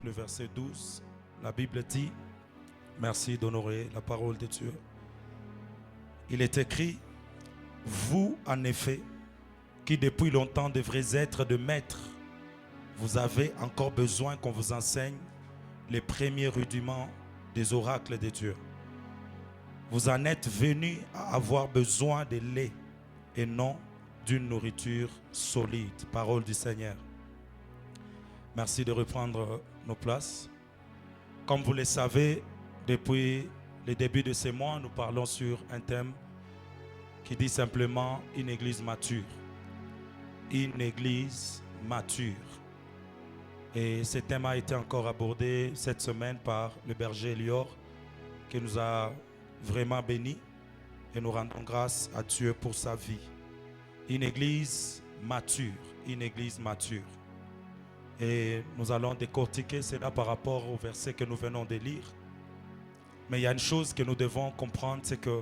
Le verset 12, la Bible dit, merci d'honorer la parole de Dieu. Il est écrit, vous en effet, qui depuis longtemps devrez être de maîtres, vous avez encore besoin qu'on vous enseigne les premiers rudiments des oracles de Dieu. Vous en êtes venus à avoir besoin de lait et non d'une nourriture solide. Parole du Seigneur. Merci de reprendre nos places. Comme vous le savez, depuis le début de ces mois, nous parlons sur un thème qui dit simplement une église mature. Une église mature. Et ce thème a été encore abordé cette semaine par le berger Elior, qui nous a vraiment bénis. Et nous rendons grâce à Dieu pour sa vie. Une église mature. Une église mature. Et nous allons décortiquer cela par rapport au verset que nous venons de lire. Mais il y a une chose que nous devons comprendre, c'est que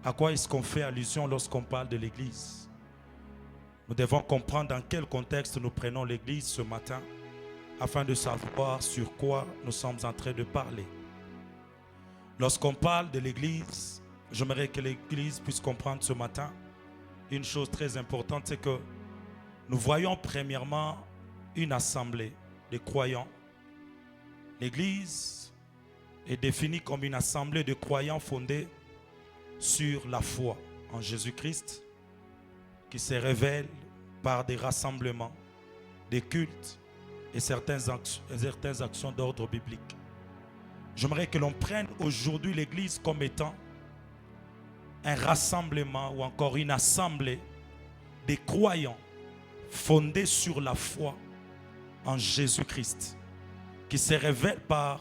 à quoi est-ce qu'on fait allusion lorsqu'on parle de l'église? Nous devons comprendre dans quel contexte nous prenons l'église ce matin afin de savoir sur quoi nous sommes en train de parler. Lorsqu'on parle de l'église, j'aimerais que l'église puisse comprendre ce matin une chose très importante, c'est que nous voyons premièrement une assemblée de croyants. L'église est définie comme une assemblée de croyants fondée sur la foi en Jésus-Christ, qui se révèle par des rassemblements, des cultes et certaines actions d'ordre biblique. J'aimerais que l'on prenne aujourd'hui l'église comme étant un rassemblement ou encore une assemblée des croyants fondés sur la foi en Jésus-Christ, qui se révèle par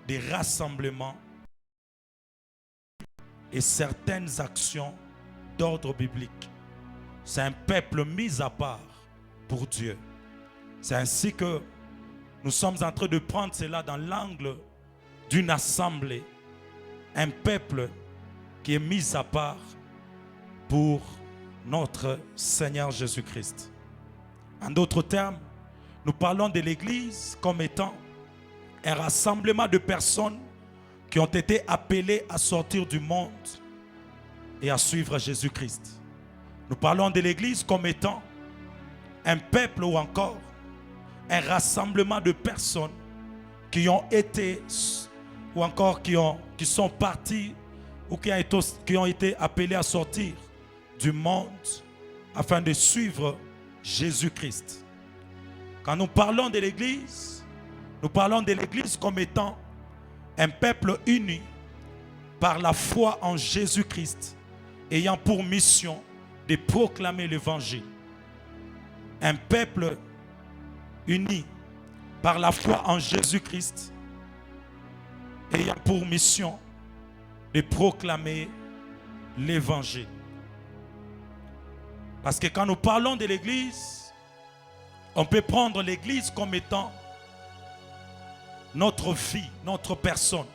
des rassemblements et certaines actions d'ordre biblique. C'est un peuple mis à part pour Dieu. C'est ainsi que nous sommes en train de prendre cela dans l'angle d'une assemblée, un peuple qui est mis à part pour notre Seigneur Jésus-Christ. En d'autres termes, nous parlons de l'église comme étant un rassemblement de personnes qui ont été appelées à sortir du monde et à suivre Jésus-Christ. Nous parlons de l'église comme étant un peuple ou encore un rassemblement de personnes qui ont été ou encore qui sont partis ou qui ont été appelés à sortir du monde afin de suivre Jésus-Christ. Quand nous parlons de l'église, nous parlons de l'église comme étant un peuple uni par la foi en Jésus-Christ, ayant pour mission de proclamer l'évangile. Un peuple uni par la foi en Jésus-Christ, ayant pour mission de proclamer l'évangile. Parce que quand nous parlons de l'église, on peut prendre l'église comme étant notre vie, notre personne,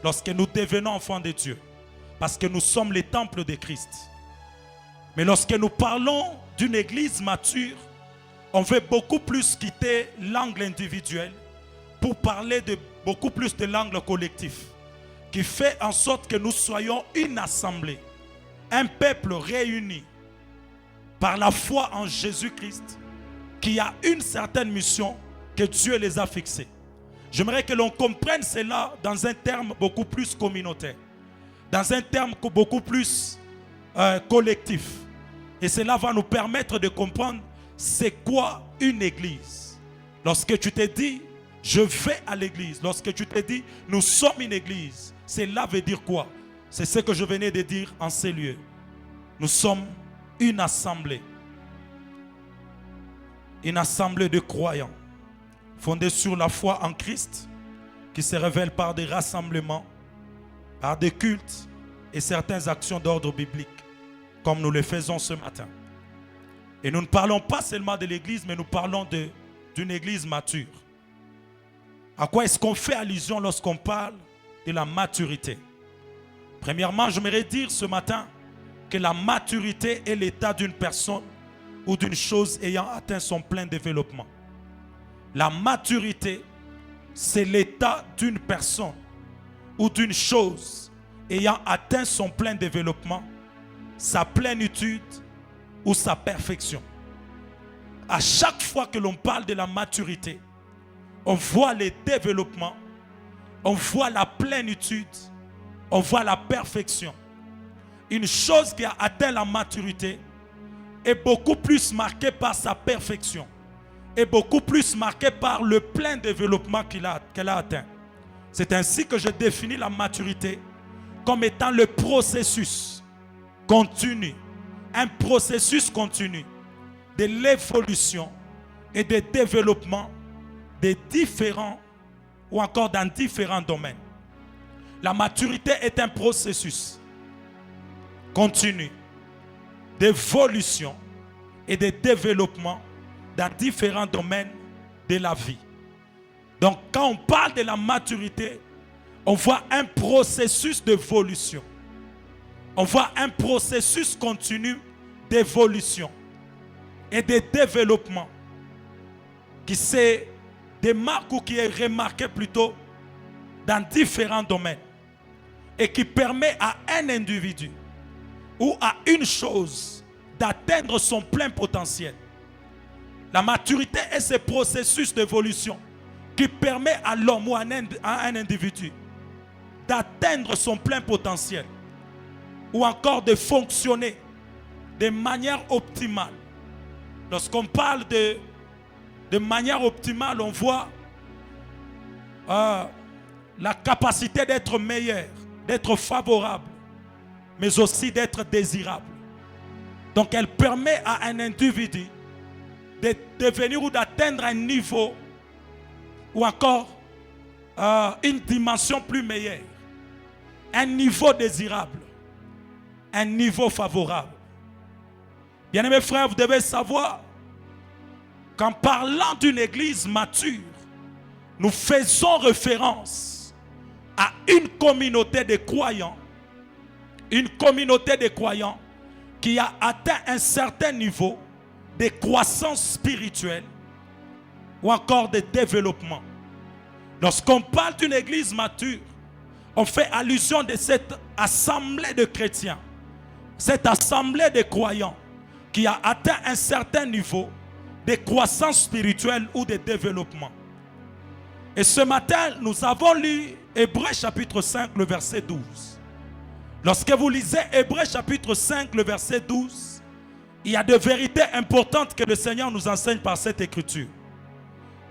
lorsque nous devenons enfants de Dieu. Parce que nous sommes les temples de Christ. Mais lorsque nous parlons d'une église mature, on veut beaucoup plus quitter l'angle individuel pour parler de beaucoup plus de l'angle collectif, qui fait en sorte que nous soyons une assemblée, un peuple réuni par la foi en Jésus-Christ, qui a une certaine mission que Dieu les a fixée. J'aimerais que l'on comprenne cela dans un terme beaucoup plus communautaire, dans un terme beaucoup plus collectif. Et cela va nous permettre de comprendre c'est quoi une église. Lorsque tu te dis je vais à l'église, lorsque tu te dis nous sommes une église, cela veut dire quoi? C'est ce que je venais de dire en ces lieux. Nous sommes une assemblée de croyants fondée sur la foi en Christ, qui se révèle par des rassemblements, par des cultes et certaines actions d'ordre biblique, comme nous le faisons ce matin. Et nous ne parlons pas seulement de l'église, mais nous parlons d'une église mature. À quoi est-ce qu'on fait allusion lorsqu'on parle de la maturité? Premièrement, j'aimerais dire ce matin que la maturité est l'état d'une personne ou d'une chose ayant atteint son plein développement. La maturité c'est l'état d'une personne ou d'une chose ayant atteint son plein développement, sa plénitude ou sa perfection. À chaque fois que l'on parle de la maturité, on voit le développement, on voit la plénitude, on voit la perfection. Une chose qui a atteint la maturité est beaucoup plus marquée par sa perfection, est beaucoup plus marquée par le plein développement qu'elle a atteint. C'est ainsi que je définis la maturité comme étant le processus continu, un processus continu de l'évolution et de développement de différents ou encore dans différents domaines. La maturité est un processus continu d'évolution et de développement dans différents domaines de la vie. Donc quand on parle de la maturité, on voit un processus d'évolution. On voit un processus continu d'évolution et de développement qui se démarque ou qui est remarqué plutôt dans différents domaines et qui permet à un individu ou à une chose d'atteindre son plein potentiel. La maturité est ce processus d'évolution qui permet à l'homme ou à un individu d'atteindre son plein potentiel ou encore de fonctionner de manière optimale. Lorsqu'on parle de manière optimale, on voit la capacité d'être meilleur, d'être favorable, mais aussi d'être désirable. Donc elle permet à un individu de devenir ou d'atteindre un niveau ou encore une dimension plus meilleure, un niveau désirable, un niveau favorable. Bien-aimés frères, vous devez savoir qu'en parlant d'une église mature, nous faisons référence à une communauté de croyants, qui a atteint un certain niveau de croissance spirituelle ou encore de développement. Lorsqu'on parle d'une église mature, on fait allusion de cette assemblée de chrétiens, cette assemblée de croyants qui a atteint un certain niveau de croissance spirituelle ou de développement. Et ce matin, nous avons lu Hébreux chapitre 5, le verset 12. Lorsque vous lisez Hébreux chapitre 5, le verset 12, il y a des vérités importantes que le Seigneur nous enseigne par cette écriture.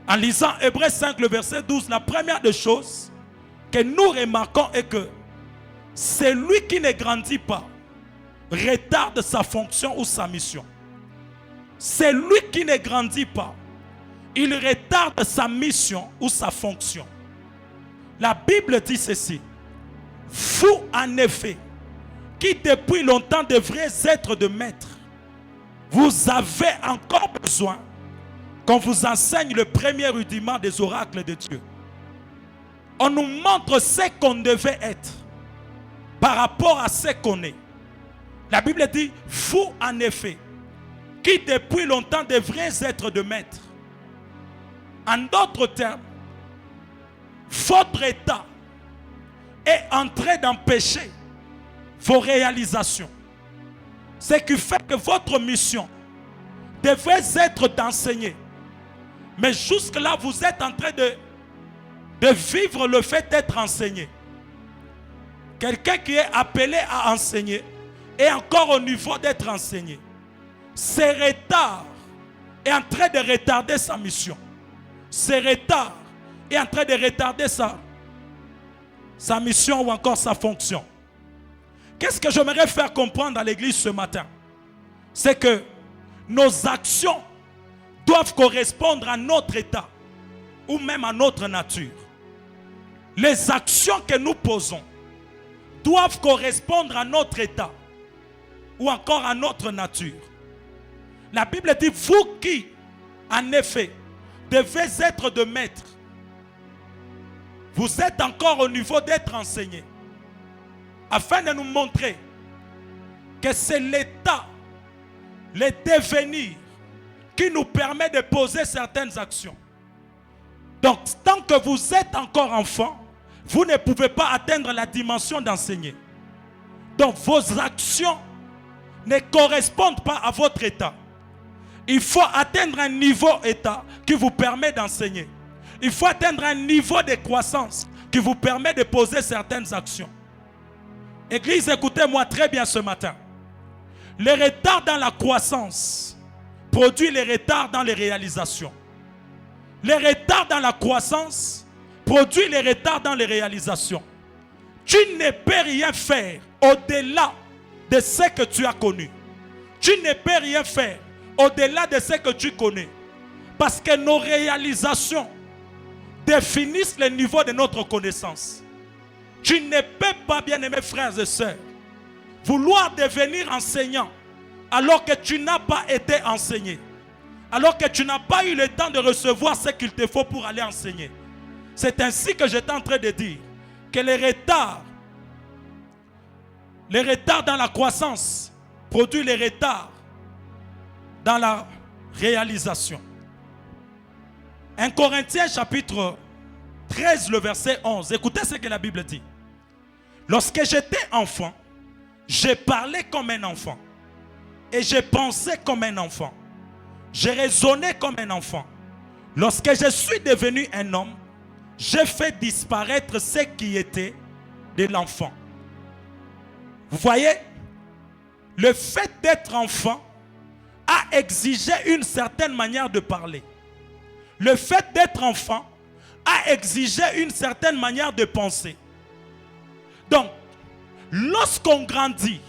En lisant Hébreux 5, le verset 12, la première des choses que nous remarquons est que celui qui ne grandit pas retarde sa fonction ou sa mission. Celui qui ne grandit pas, il retarde sa mission ou sa fonction. La Bible dit ceci: vous en effet, qui depuis longtemps devriez être de maître, vous avez encore besoin qu'on vous enseigne le premier rudiment des oracles de Dieu. On nous montre ce qu'on devait être par rapport à ce qu'on est. La Bible dit, vous en effet, qui depuis longtemps devriez être de maître. En d'autres termes, votre état est en train d'empêcher vos réalisations. Ce qui fait que votre mission devrait être d'enseigner. Mais jusque-là, vous êtes en train de vivre le fait d'être enseigné. Quelqu'un qui est appelé à enseigner est encore au niveau d'être enseigné. Ce retard est en train de retarder sa mission. Ce retard est en train de retarder sa mission ou encore sa fonction. Qu'est-ce que j'aimerais faire comprendre à l'église ce matin? C'est que nos actions doivent correspondre à notre état ou même à notre nature. Les actions que nous posons doivent correspondre à notre état ou encore à notre nature. La Bible dit, vous qui, en effet, devez être de maître, vous êtes encore au niveau d'être enseigné, afin de nous montrer que c'est l'état, le devenir qui nous permet de poser certaines actions. Donc, tant que vous êtes encore enfant, vous ne pouvez pas atteindre la dimension d'enseigner. Donc, vos actions ne correspondent pas à votre état. Il faut atteindre un niveau état qui vous permet d'enseigner. Il faut atteindre un niveau de croissance qui vous permet de poser certaines actions. Église, écoutez-moi très bien ce matin. Le retard dans la croissance produit les retards dans les réalisations. Le retard dans la croissance produit les retards dans les réalisations. Tu ne peux rien faire au-delà de ce que tu as connu. Tu ne peux rien faire au-delà de ce que tu connais. Parce que nos réalisations définissent le niveau de notre connaissance. Tu ne peux pas, bien-aimés frères et sœurs, vouloir devenir enseignant alors que tu n'as pas été enseigné. Alors que tu n'as pas eu le temps de recevoir ce qu'il te faut pour aller enseigner. C'est ainsi que j'étais en train de dire que les retards dans la croissance produisent les retards dans la réalisation. 1 Corinthiens chapitre 13, le verset 11. Écoutez ce que la Bible dit. Lorsque j'étais enfant, j'ai parlé comme un enfant. Et j'ai pensé comme un enfant. J'ai raisonné comme un enfant. Lorsque je suis devenu un homme, j'ai fait disparaître ce qui était de l'enfant. Vous voyez, le fait d'être enfant a exigé une certaine manière de parler. Le fait d'être enfant a exigé une certaine manière de penser. Donc, lorsqu'on grandit,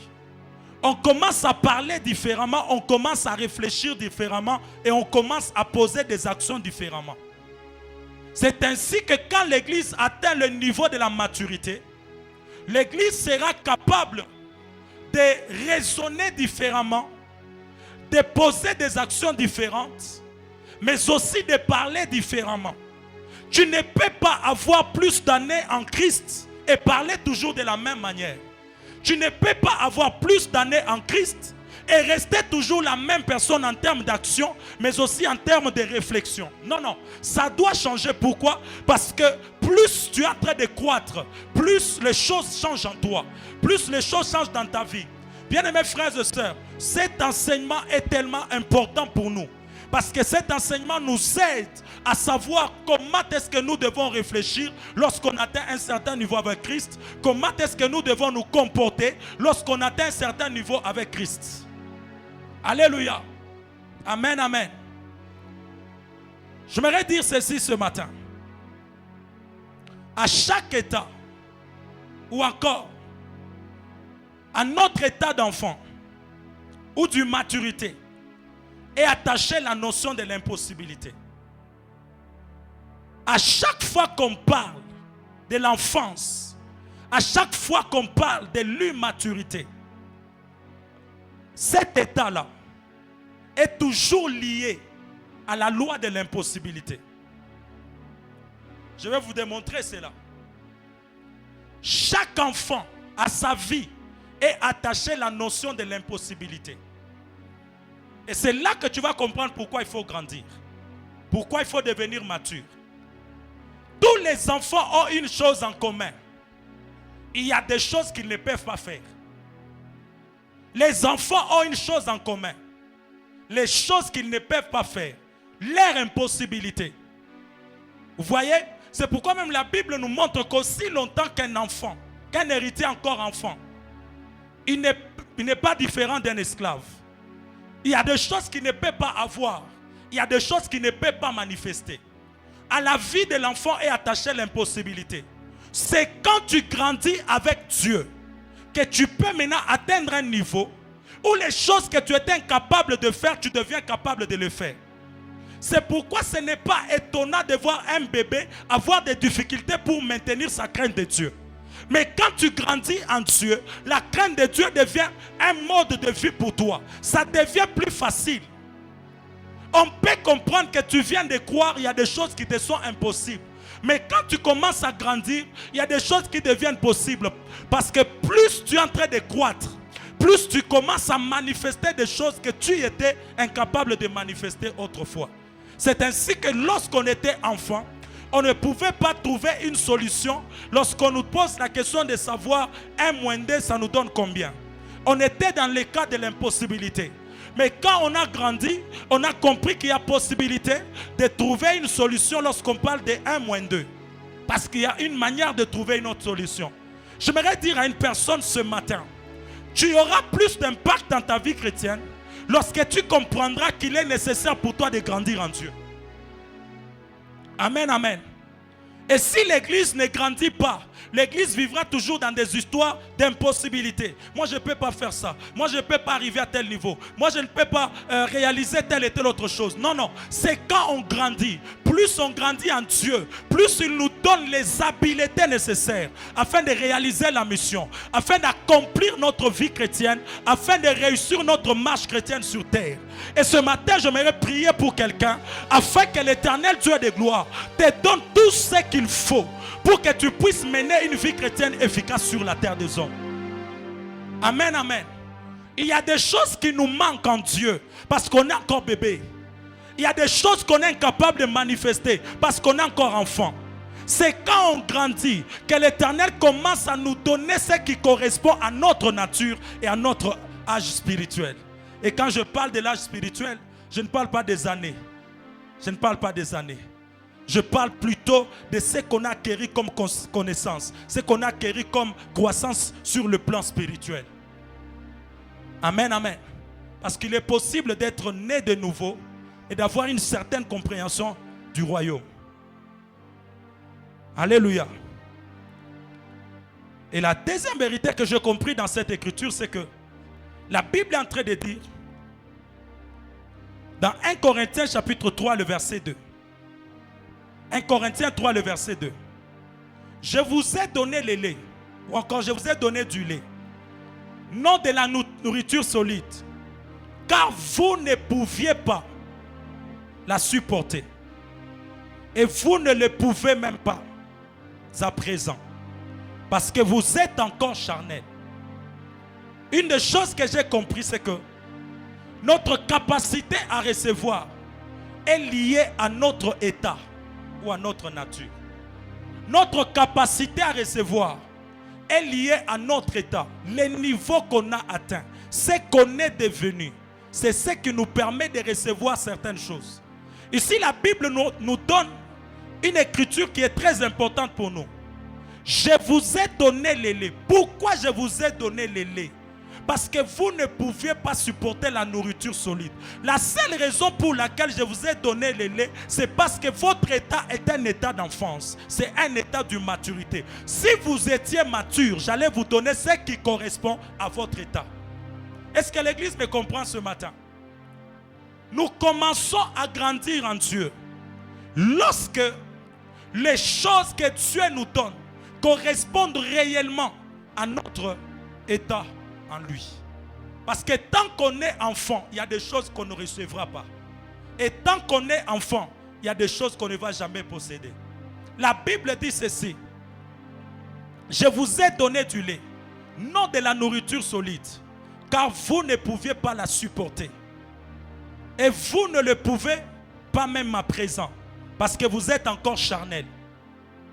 on commence à parler différemment, on commence à réfléchir différemment et on commence à poser des actions différemment. C'est ainsi que quand l'Église atteint le niveau de la maturité, l'Église sera capable de raisonner différemment, de poser des actions différentes, mais aussi de parler différemment. Tu ne peux pas avoir plus d'années en Christ et parler toujours de la même manière. Tu ne peux pas avoir plus d'années en Christ et rester toujours la même personne en termes d'action, mais aussi en termes de réflexion. Non, non, ça doit changer. Pourquoi? Parce que plus tu es en train de croître, plus les choses changent en toi, plus les choses changent dans ta vie. Bien-aimés frères et sœurs, cet enseignement est tellement important pour nous. Parce que cet enseignement nous aide à savoir comment est-ce que nous devons réfléchir lorsqu'on atteint un certain niveau avec Christ. Comment est-ce que nous devons nous comporter lorsqu'on atteint un certain niveau avec Christ. Alléluia. Amen, amen. J'aimerais dire ceci ce matin. À chaque état, ou encore à notre état d'enfant, ou d'une maturité, et attacher la notion de l'impossibilité. À chaque fois qu'on parle de l'enfance, à chaque fois qu'on parle de l'immaturité, cet état-là est toujours lié à la loi de l'impossibilité. Je vais vous démontrer cela. Chaque enfant à sa vie est attaché à la notion de l'impossibilité. Et c'est là que tu vas comprendre pourquoi il faut grandir. Pourquoi il faut devenir mature. Tous les enfants ont une chose en commun. Il y a des choses qu'ils ne peuvent pas faire. Les enfants ont une chose en commun. Les choses qu'ils ne peuvent pas faire. Leur impossibilité. Vous voyez? C'est pourquoi même la Bible nous montre qu'aussi longtemps qu'un enfant, qu'un héritier encore enfant, il n'est pas différent d'un esclave. Il y a des choses qu'il ne peut pas avoir. Il y a des choses qu'il ne peut pas manifester. À la vie de l'enfant est attachée l'impossibilité. C'est quand tu grandis avec Dieu que tu peux maintenant atteindre un niveau où les choses que tu étais incapable de faire, tu deviens capable de les faire. C'est pourquoi ce n'est pas étonnant de voir un bébé avoir des difficultés pour maintenir sa crainte de Dieu. Mais quand tu grandis en Dieu, la crainte de Dieu devient un mode de vie pour toi. Ça devient plus facile. On peut comprendre que tu viens de croire, il y a des choses qui te sont impossibles. Mais quand tu commences à grandir, il y a des choses qui deviennent possibles. Parce que plus tu es en train de croître, plus tu commences à manifester des choses que tu étais incapable de manifester autrefois. C'est ainsi que lorsqu'on était enfant, On ne pouvait pas trouver une solution lorsqu'on nous pose la question de savoir 1 moins 2, ça nous donne combien. On était dans le cas de l'impossibilité. Mais quand on a grandi, on a compris qu'il y a possibilité de trouver une solution lorsqu'on parle de 1 moins 2. Parce qu'il y a une manière de trouver une autre solution. J'aimerais dire à une personne ce matin, tu auras plus d'impact dans ta vie chrétienne lorsque tu comprendras qu'il est nécessaire pour toi de grandir en Dieu. Amen, amen. Et si l'église ne grandit pas, l'église vivra toujours dans des histoires d'impossibilité. Moi, je ne peux pas faire ça. Moi, je ne peux pas arriver à tel niveau. Moi, je ne peux pas réaliser telle et telle autre chose. Non, non. C'est quand on grandit. Plus on grandit en Dieu, plus il nous donne les habiletés nécessaires afin de réaliser la mission, afin d'accomplir notre vie chrétienne, afin de réussir notre marche chrétienne sur terre. Et ce matin, j'aimerais prier pour quelqu'un afin que l'Éternel Dieu de gloire te donne tout ce qu'il faut pour que tu puisses mener une vie chrétienne efficace sur la terre des hommes. Amen, amen. Il y a des choses qui nous manquent en Dieu parce qu'on est encore bébé. Il y a des choses qu'on est incapable de manifester parce qu'on est encore enfant. C'est quand on grandit que l'Éternel commence à nous donner ce qui correspond à notre nature et à notre âge spirituel. Et quand je parle de l'âge spirituel, je ne parle pas des années. Je ne parle pas des années. Je parle plutôt de ce qu'on a acquis comme connaissance, ce qu'on a acquis comme croissance sur le plan spirituel. Amen, amen. Parce qu'il est possible d'être né de nouveau et d'avoir une certaine compréhension du royaume. Alléluia. Et la deuxième vérité que j'ai compris dans cette écriture, c'est que la Bible est en train de dire, dans 1 Corinthiens chapitre 3, le verset 2. 1 Corinthiens 3, le verset 2. Je vous ai donné le lait, ou encore je vous ai donné du lait, non de la nourriture solide, car vous ne pouviez pas la supporter. Et vous ne le pouvez même pas à présent, parce que vous êtes encore charnel. Une des choses que j'ai compris, c'est que notre capacité à recevoir est liée à notre état ou à notre nature. Notre capacité à recevoir est liée à notre état, les niveaux qu'on a atteints, ce qu'on est devenu. C'est ce qui nous permet de recevoir certaines choses. Ici, la Bible nous donne une écriture qui est très importante pour nous. Je vous ai donné le lait. Pourquoi je vous ai donné le lait? Parce que vous ne pouviez pas supporter la nourriture solide. La seule raison pour laquelle je vous ai donné le lait, c'est parce que votre état est un état d'enfance. C'est un état de maturité. Si vous étiez mature, j'allais vous donner ce qui correspond à votre état. Est-ce que l'église me comprend ce matin? Nous commençons à grandir en Dieu lorsque les choses que Dieu nous donne correspondent réellement à notre état en lui. Parce que tant qu'on est enfant, il y a des choses qu'on ne recevra pas. Et tant qu'on est enfant, il y a des choses qu'on ne va jamais posséder. La Bible dit ceci: je vous ai donné du lait, non de la nourriture solide, car vous ne pouviez pas la supporter. Et vous ne le pouvez pas même à présent, parce que vous êtes encore charnel.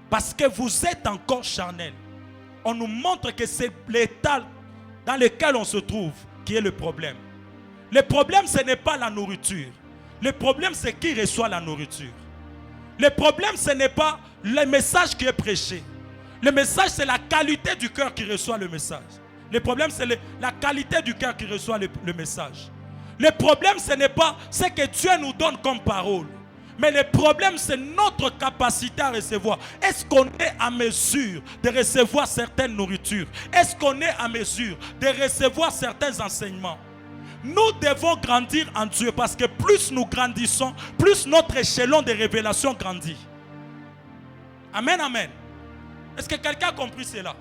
Parce que vous êtes encore charnel. On nous montre que c'est l'état dans lequel on se trouve qui est le problème. Le problème, ce n'est pas la nourriture. Le problème, c'est qui reçoit la nourriture. Le problème, ce n'est pas le message qui est prêché. Le message, c'est la qualité du cœur qui reçoit le message. Le problème, c'est la qualité du cœur qui reçoit le message. Le problème, ce n'est pas ce que Dieu nous donne comme parole. Mais le problème, c'est notre capacité à recevoir. Est-ce qu'on est à mesure de recevoir certaines nourritures? Est-ce qu'on est à mesure de recevoir certains enseignements? Nous devons grandir en Dieu parce que plus nous grandissons, plus notre échelon de révélation grandit. Amen, amen. Est-ce que quelqu'un a compris cela?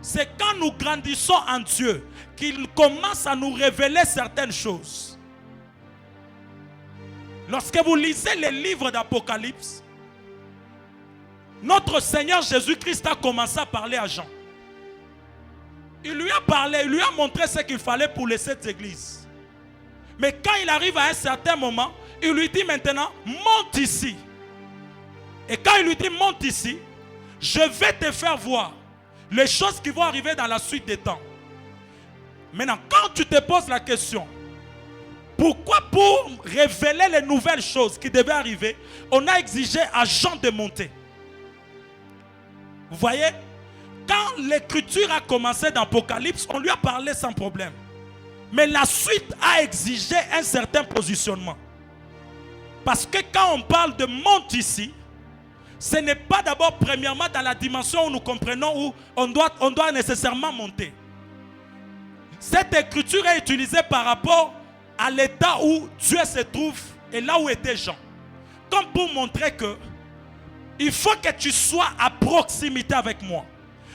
C'est quand nous grandissons en Dieu qu'il commence à nous révéler certaines choses. Lorsque vous lisez les livres d'Apocalypse, notre Seigneur Jésus-Christ a commencé à parler à Jean. Il lui a parlé, il lui a montré ce qu'il fallait pour les 7 églises. Mais quand il arrive à un certain moment, il lui dit maintenant, monte ici. Et quand il lui dit, monte ici, je vais te faire voir les choses qui vont arriver dans la suite des temps. Maintenant, quand tu te poses la question, pourquoi pour révéler les nouvelles choses qui devaient arriver, on a exigé à Jean de monter? Vous voyez, quand l'écriture a commencé dans l'Apocalypse, on lui a parlé sans problème. Mais la suite a exigé un certain positionnement. Parce que quand on parle de monte ici, ce n'est pas d'abord premièrement dans la dimension où nous comprenons où on doit nécessairement monter. Cette écriture est utilisée par rapport à l'état où Dieu se trouve et là où était Jean. Comme pour montrer que il faut que tu sois à proximité avec moi.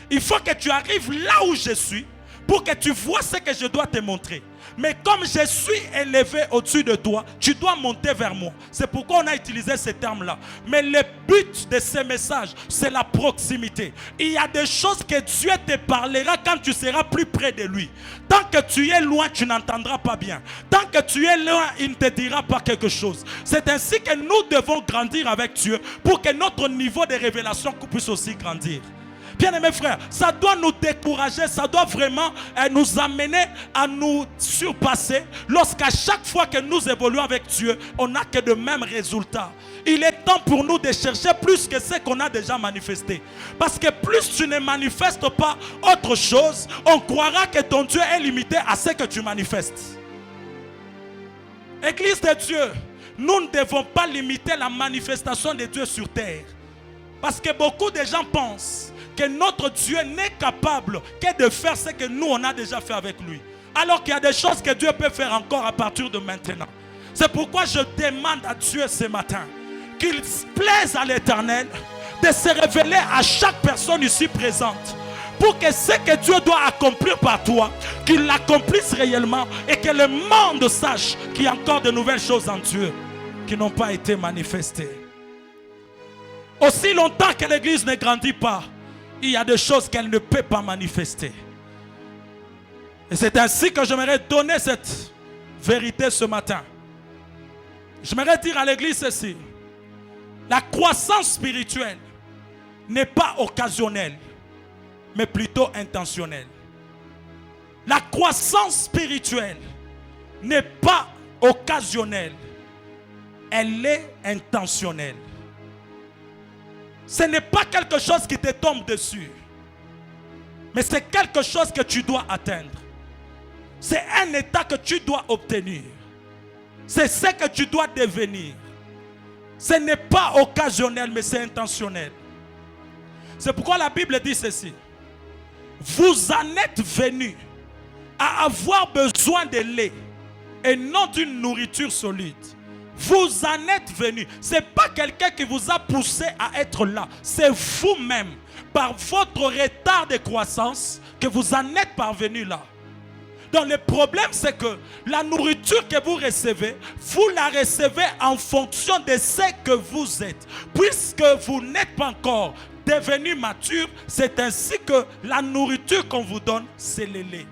Il faut que tu arrives là où je suis pour que tu vois ce que je dois te montrer. Mais comme je suis élevé au-dessus de toi, tu dois monter vers moi. C'est pourquoi on a utilisé ces termes-là. Mais le but de ces messages, c'est la proximité. Il y a des choses que Dieu te parlera quand tu seras plus près de lui. Tant que tu es loin, tu n'entendras pas bien. Tant que tu es loin, il ne te dira pas quelque chose. C'est ainsi que nous devons grandir avec Dieu pour que notre niveau de révélation puisse aussi grandir. Bien-aimés frères, ça doit nous décourager, ça doit vraiment nous amener à nous surpasser lorsqu'à chaque fois que nous évoluons avec Dieu, on n'a que de mêmes résultats. Il est temps pour nous de chercher plus que ce qu'on a déjà manifesté. Parce que plus tu ne manifestes pas autre chose, on croira que ton Dieu est limité à ce que tu manifestes. Église de Dieu, nous ne devons pas limiter la manifestation de Dieu sur terre. Parce que beaucoup de gens pensent que notre Dieu n'est capable que de faire ce que nous on a déjà fait avec lui. Alors qu'il y a des choses que Dieu peut faire encore à partir de maintenant. C'est pourquoi je demande à Dieu ce matin qu'il plaise à l'Éternel de se révéler à chaque personne ici présente. Pour que ce que Dieu doit accomplir par toi, qu'il l'accomplisse réellement et que le monde sache qu'il y a encore de nouvelles choses en Dieu qui n'ont pas été manifestées. Aussi longtemps que l'Église ne grandit pas, il y a des choses qu'elle ne peut pas manifester. Et c'est ainsi que j'aimerais donner cette vérité ce matin. J'aimerais dire à l'Église ceci. La croissance spirituelle n'est pas occasionnelle, mais plutôt intentionnelle. La croissance spirituelle n'est pas occasionnelle, elle est intentionnelle. Ce n'est pas quelque chose qui te tombe dessus, mais c'est quelque chose que tu dois atteindre. C'est un état que tu dois obtenir. C'est ce que tu dois devenir. Ce n'est pas occasionnel, mais c'est intentionnel. C'est pourquoi la Bible dit ceci. Vous en êtes venus à avoir besoin de lait et non d'une nourriture solide. Vous en êtes venus. Ce n'est pas quelqu'un qui vous a poussé à être là. C'est vous-même, par votre retard de croissance, que vous en êtes parvenus là. Donc le problème, c'est que la nourriture que vous recevez, vous la recevez en fonction de ce que vous êtes. Puisque vous n'êtes pas encore devenu mature, c'est ainsi que la nourriture qu'on vous donne, c'est le lait.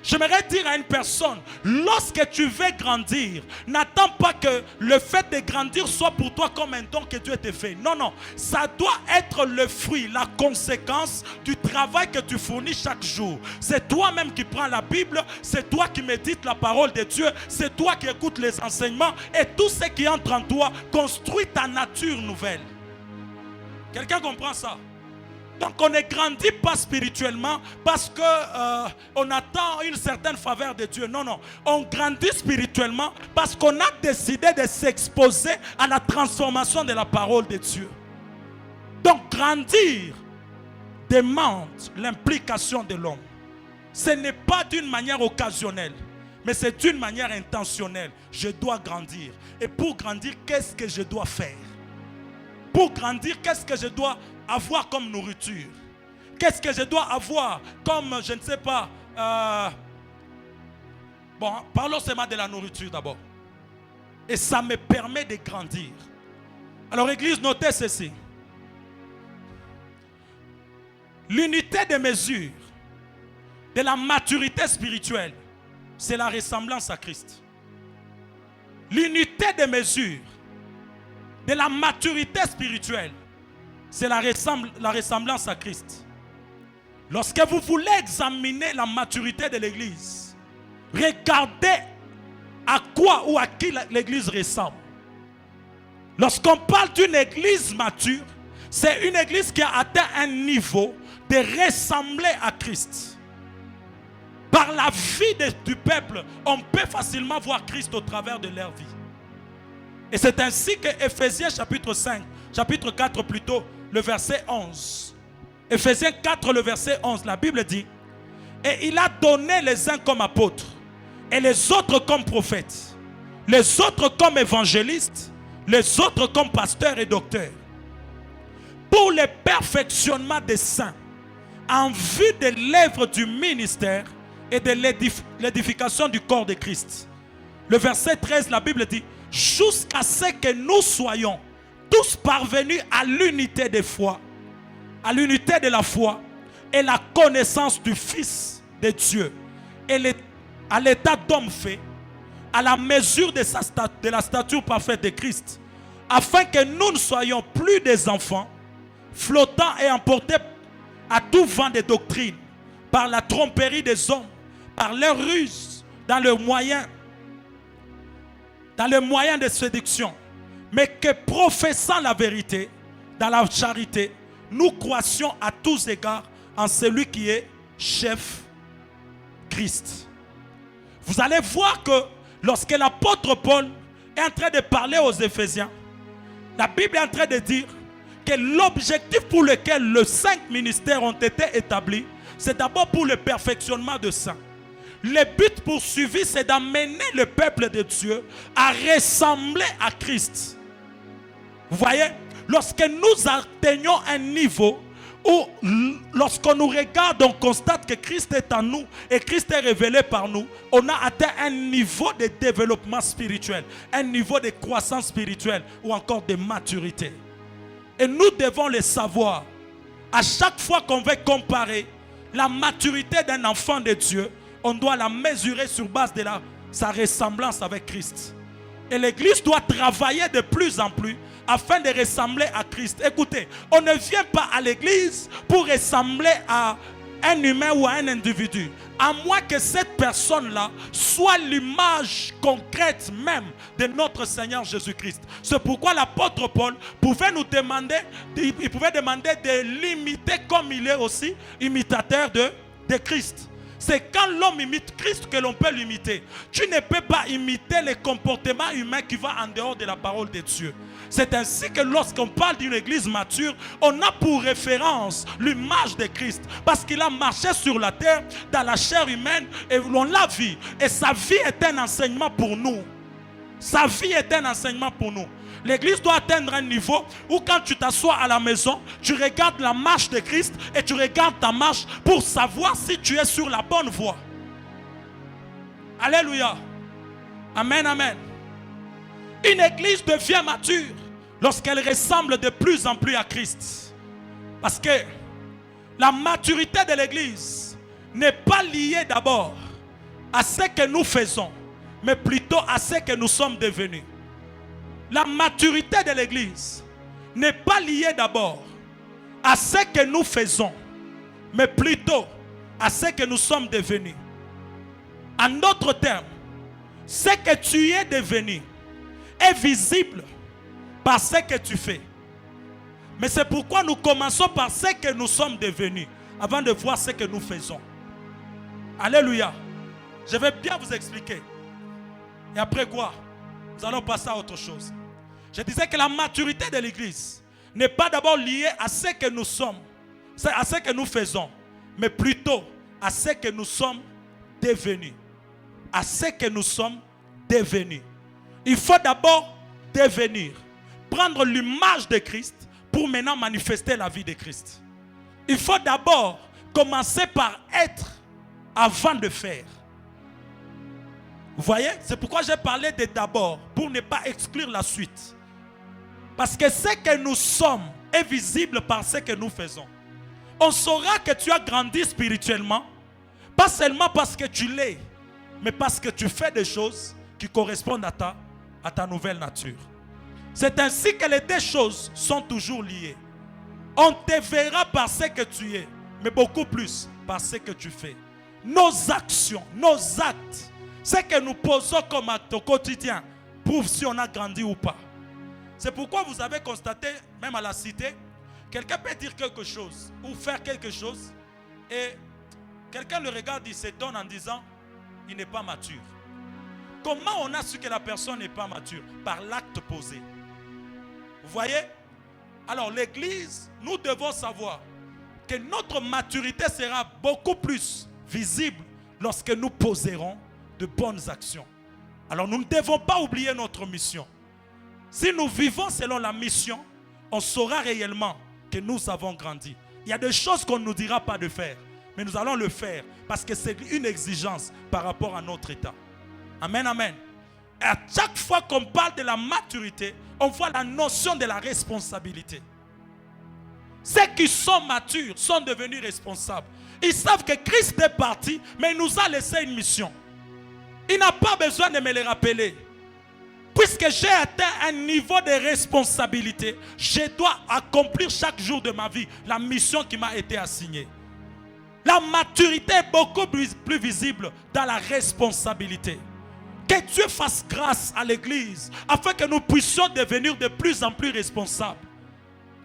J'aimerais dire à une personne, lorsque tu veux grandir, n'attends pas que le fait de grandir soit pour toi comme un don que Dieu te fait. Non, non, ça doit être le fruit, la conséquence du travail que tu fournis chaque jour. C'est toi-même qui prends la Bible, c'est toi qui médites la parole de Dieu, c'est toi qui écoutes les enseignements et tout ce qui entre en toi construit ta nature nouvelle. Quelqu'un comprend ça? Donc on ne grandit pas spirituellement parce qu'on attend une certaine faveur de Dieu. Non, non. On grandit spirituellement parce qu'on a décidé de s'exposer à la transformation de la parole de Dieu. Donc grandir demande l'implication de l'homme. Ce n'est pas d'une manière occasionnelle, mais c'est d'une manière intentionnelle. Je dois grandir. Et pour grandir, qu'est-ce que je dois faire? Pour grandir, qu'est-ce que je dois avoir comme nourriture? Qu'est-ce que je dois avoir comme, je ne sais pas, bon, parlons seulement de la nourriture d'abord. Et ça me permet de grandir. Alors, Église, notez ceci. L'unité de mesure de la maturité spirituelle, c'est la ressemblance à Christ. L'unité de mesure de la maturité spirituelle, c'est la ressemblance à Christ. Lorsque vous voulez examiner la maturité de l'Église, regardez à quoi ou à qui l'Église ressemble. Lorsqu'on parle d'une Église mature, c'est une Église qui a atteint un niveau de ressembler à Christ. Par la vie du peuple, on peut facilement voir Christ au travers de leur vie. Et c'est ainsi que Ephésiens chapitre 5, chapitre 4 plutôt, le verset 11. Ephésiens 4, le verset 11, la Bible dit: et il a donné les uns comme apôtres, et les autres comme prophètes, les autres comme évangélistes, les autres comme pasteurs et docteurs, pour le perfectionnement des saints, en vue de l'œuvre du ministère et de l'édification du corps de Christ. Le verset 13, la Bible dit: jusqu'à ce que nous soyons tous parvenus à l'unité de foi, à l'unité de la foi et la connaissance du Fils de Dieu, et à l'état d'homme fait, à la mesure de la stature parfaite de Christ, afin que nous ne soyons plus des enfants, flottant et emportés à tout vent de doctrine, par la tromperie des hommes, par leur ruse, dans le moyen de séduction, mais que professant la vérité, dans la charité, nous croissions à tous égards en celui qui est chef, Christ. Vous allez voir que lorsque l'apôtre Paul est en train de parler aux Éphésiens, la Bible est en train de dire que l'objectif pour lequel les 5 ministères ont été établis, c'est d'abord pour le perfectionnement de saints. Le but poursuivi, c'est d'amener le peuple de Dieu à ressembler à Christ. Vous voyez, lorsque nous atteignons un niveau où, lorsqu'on nous regarde, on constate que Christ est en nous et Christ est révélé par nous, on a atteint un niveau de développement spirituel, un niveau de croissance spirituelle ou encore de maturité. Et nous devons le savoir. À chaque fois qu'on veut comparer la maturité d'un enfant de Dieu, on doit la mesurer sur base de sa ressemblance avec Christ. Et l'Église doit travailler de plus en plus afin de ressembler à Christ. Écoutez, on ne vient pas à l'Église pour ressembler à un humain ou à un individu, à moins que cette personne-là soit l'image concrète même de notre Seigneur Jésus-Christ. C'est pourquoi l'apôtre Paul pouvait nous demander, il pouvait demander de l'imiter comme il est aussi imitateur de Christ. C'est quand l'homme imite Christ que l'on peut l'imiter. Tu ne peux pas imiter les comportements humains qui vont en dehors de la parole de Dieu. C'est ainsi que lorsqu'on parle d'une église mature, on a pour référence l'image de Christ. Parce qu'il a marché sur la terre dans la chair humaine et l'on l'a vu. Et sa vie est un enseignement pour nous. Sa vie est un enseignement pour nous. L'église doit atteindre un niveau où quand tu t'assois à la maison, tu regardes la marche de Christ et tu regardes ta marche pour savoir si tu es sur la bonne voie. Alléluia. Amen, amen. Une église devient mature lorsqu'elle ressemble de plus en plus à Christ. Parce que la maturité de l'église n'est pas liée d'abord à ce que nous faisons, mais plutôt à ce que nous sommes devenus. La maturité de l'église n'est pas liée d'abord à ce que nous faisons, mais plutôt à ce que nous sommes devenus. En d'autres termes, ce que tu es devenu est visible par ce que tu fais. Mais c'est pourquoi nous commençons par ce que nous sommes devenus avant de voir ce que nous faisons. Alléluia. Je vais bien vous expliquer. Et après quoi, nous allons passer à autre chose. Je disais que la maturité de l'église n'est pas d'abord liée à ce que nous sommes, à ce que nous faisons, mais plutôt à ce que nous sommes devenus. À ce que nous sommes devenus. Il faut d'abord devenir, prendre l'image de Christ pour maintenant manifester la vie de Christ. Il faut d'abord commencer par être avant de faire. Vous voyez, c'est pourquoi j'ai parlé de d'abord, pour ne pas exclure la suite. Parce que ce que nous sommes est visible par ce que nous faisons. On saura que tu as grandi spirituellement, pas seulement parce que tu l'es, mais parce que tu fais des choses qui correspondent à ta nouvelle nature. C'est ainsi que les deux choses sont toujours liées. On te verra par ce que tu es, mais beaucoup plus par ce que tu fais. Nos actions, nos actes, ce que nous posons comme acte au quotidien, prouvent si on a grandi ou pas. C'est pourquoi vous avez constaté, même à la cité, quelqu'un peut dire quelque chose ou faire quelque chose et quelqu'un le regarde, il s'étonne en disant, il n'est pas mature. Comment on a su que la personne n'est pas mature? Par l'acte posé. Vous voyez? Alors l'église, nous devons savoir que notre maturité sera beaucoup plus visible lorsque nous poserons de bonnes actions. Alors nous ne devons pas oublier notre mission. Si nous vivons selon la mission, on saura réellement que nous avons grandi. Il y a des choses qu'on ne nous dira pas de faire, mais nous allons le faire parce que c'est une exigence par rapport à notre état. Amen, amen. Et à chaque fois qu'on parle de la maturité, on voit la notion de la responsabilité. Ceux qui sont matures sont devenus responsables. Ils savent que Christ est parti, mais il nous a laissé une mission. Il n'a pas besoin de me le rappeler. Puisque j'ai atteint un niveau de responsabilité, je dois accomplir chaque jour de ma vie la mission qui m'a été assignée. La maturité est beaucoup plus visible dans la responsabilité. Que Dieu fasse grâce à l'Église afin que nous puissions devenir de plus en plus responsables.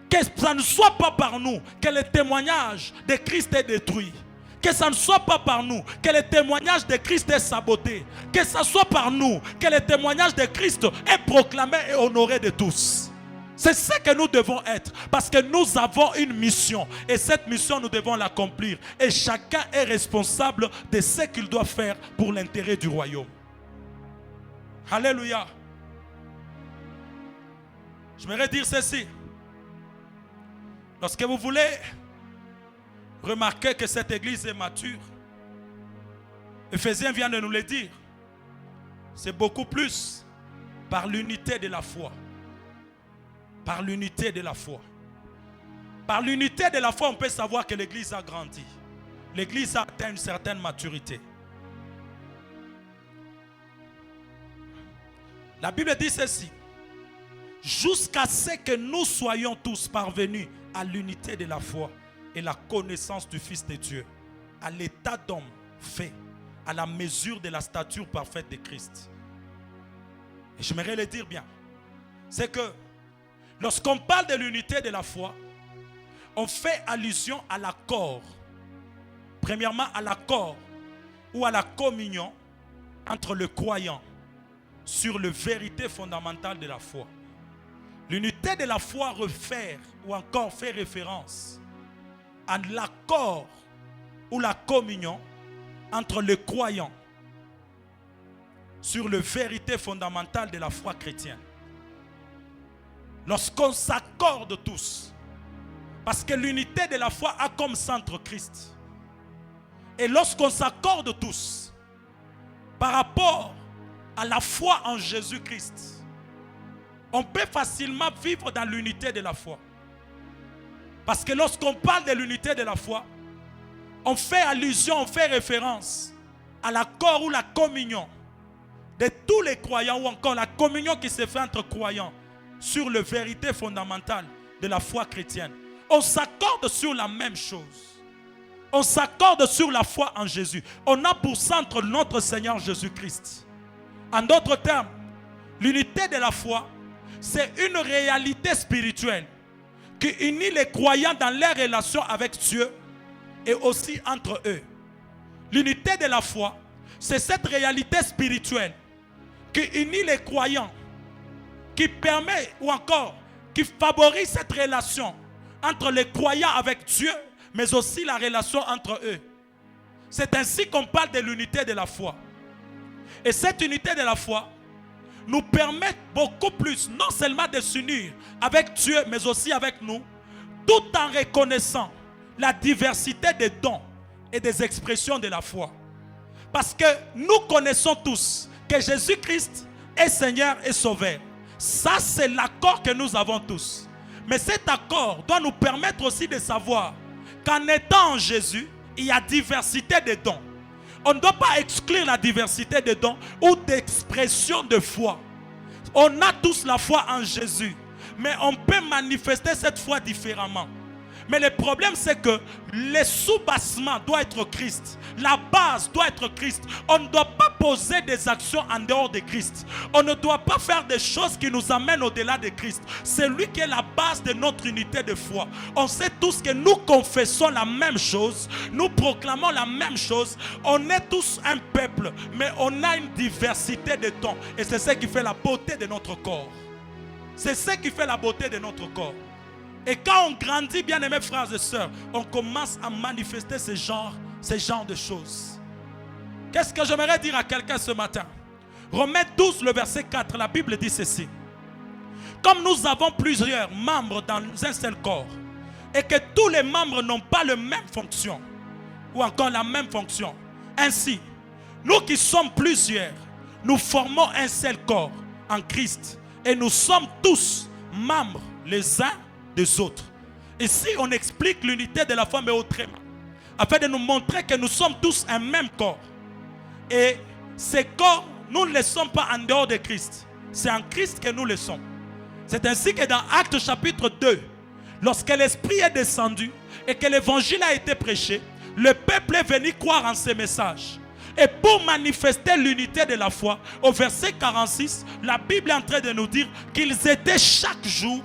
Que ça ne soit pas par nous que le témoignage de Christ est détruit. Que ça ne soit pas par nous que le témoignage de Christ est saboté. Que ça soit par nous que le témoignage de Christ est proclamé et honoré de tous. C'est ce que nous devons être. Parce que nous avons une mission. Et cette mission, nous devons l'accomplir. Et chacun est responsable de ce qu'il doit faire pour l'intérêt du royaume. Alléluia. J'aimerais dire ceci. Lorsque vous voulez remarquer que cette église est mature, Éphésiens vient de nous le dire, c'est beaucoup plus par l'unité de la foi. Par l'unité de la foi. Par l'unité de la foi, on peut savoir que l'église a grandi. L'église a atteint une certaine maturité. La Bible dit ceci. Jusqu'à ce que nous soyons tous parvenus à l'unité de la foi et la connaissance du Fils de Dieu, à l'état d'homme fait, à la mesure de la stature parfaite de Christ. Et j'aimerais le dire bien. C'est que lorsqu'on parle de l'unité de la foi, on fait allusion à l'accord. Premièrement, à l'accord ou à la communion entre le croyant sur la vérité fondamentale de la foi. L'unité de la foi réfère ou encore fait référence à l'accord ou la communion entre le croyant sur la vérité fondamentale de la foi chrétienne. Lorsqu'on s'accorde tous, parce que l'unité de la foi a comme centre Christ. Et lorsqu'on s'accorde tous par rapport à la foi en Jésus-Christ, on peut facilement vivre dans l'unité de la foi. Parce que lorsqu'on parle de l'unité de la foi, on fait allusion, on fait référence à l'accord ou la communion de tous les croyants, ou encore la communion qui se fait entre croyants sur la vérité fondamentale de la foi chrétienne. On s'accorde sur la même chose. On s'accorde sur la foi en Jésus. On a pour centre notre Seigneur Jésus-Christ. En d'autres termes, l'unité de la foi, c'est une réalité spirituelle qui unit les croyants dans leurs relations avec Dieu et aussi entre eux. L'unité de la foi, c'est cette réalité spirituelle qui unit les croyants, qui permet ou encore qui favorise cette relation entre les croyants avec Dieu, mais aussi la relation entre eux. C'est ainsi qu'on parle de l'unité de la foi. Et cette unité de la foi nous permet beaucoup plus, non seulement de s'unir avec Dieu, mais aussi avec nous, tout en reconnaissant la diversité des dons et des expressions de la foi. Parce que nous connaissons tous que Jésus-Christ est Seigneur et Sauveur. Ça, c'est l'accord que nous avons tous. Mais cet accord doit nous permettre aussi de savoir qu'en étant en Jésus, il y a diversité de dons. On ne doit pas exclure la diversité de dons ou d'expressions de foi. On a tous la foi en Jésus, mais on peut manifester cette foi différemment. Mais le problème, c'est que le sous-bassement doit être Christ. La base doit être Christ. On ne doit pas poser des actions en dehors de Christ. On ne doit pas faire des choses qui nous amènent au-delà de Christ. C'est lui qui est la base de notre unité de foi. On sait tous que nous confessons la même chose. Nous proclamons la même chose. On est tous un peuple, mais on a une diversité de dons. Et c'est ce qui fait la beauté de notre corps. C'est ce qui fait la beauté de notre corps. Et quand on grandit, bien aimés frères et sœurs, on commence à manifester ce genre de choses. Qu'est-ce que j'aimerais dire à quelqu'un ce matin? Romains 12, le verset 4, la Bible dit ceci. Comme nous avons plusieurs membres dans un seul corps, et que tous les membres n'ont pas la même fonction, ou encore la même fonction, ainsi, nous qui sommes plusieurs, nous formons un seul corps en Christ, et nous sommes tous membres les uns des autres. Ici, on explique l'unité de la foi, mais autrement, afin de nous montrer que nous sommes tous un même corps. Et ces corps, nous ne les sommes pas en dehors de Christ. C'est en Christ que nous le sommes. C'est ainsi que dans Actes chapitre 2, lorsque l'Esprit est descendu et que l'évangile a été prêché, le peuple est venu croire en ces messages. Et pour manifester l'unité de la foi, au verset 46, la Bible est en train de nous dire qu'ils étaient chaque jour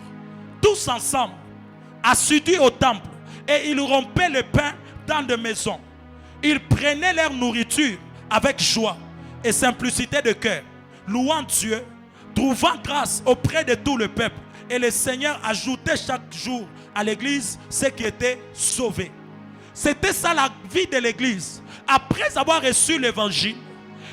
tous ensemble, assidus au temple, et ils rompaient le pain dans des maisons. Ils prenaient leur nourriture avec joie et simplicité de cœur, louant Dieu, trouvant grâce auprès de tout le peuple. Et le Seigneur ajoutait chaque jour à l'église ceux qui étaient sauvés. C'était ça la vie de l'église. Après avoir reçu l'évangile,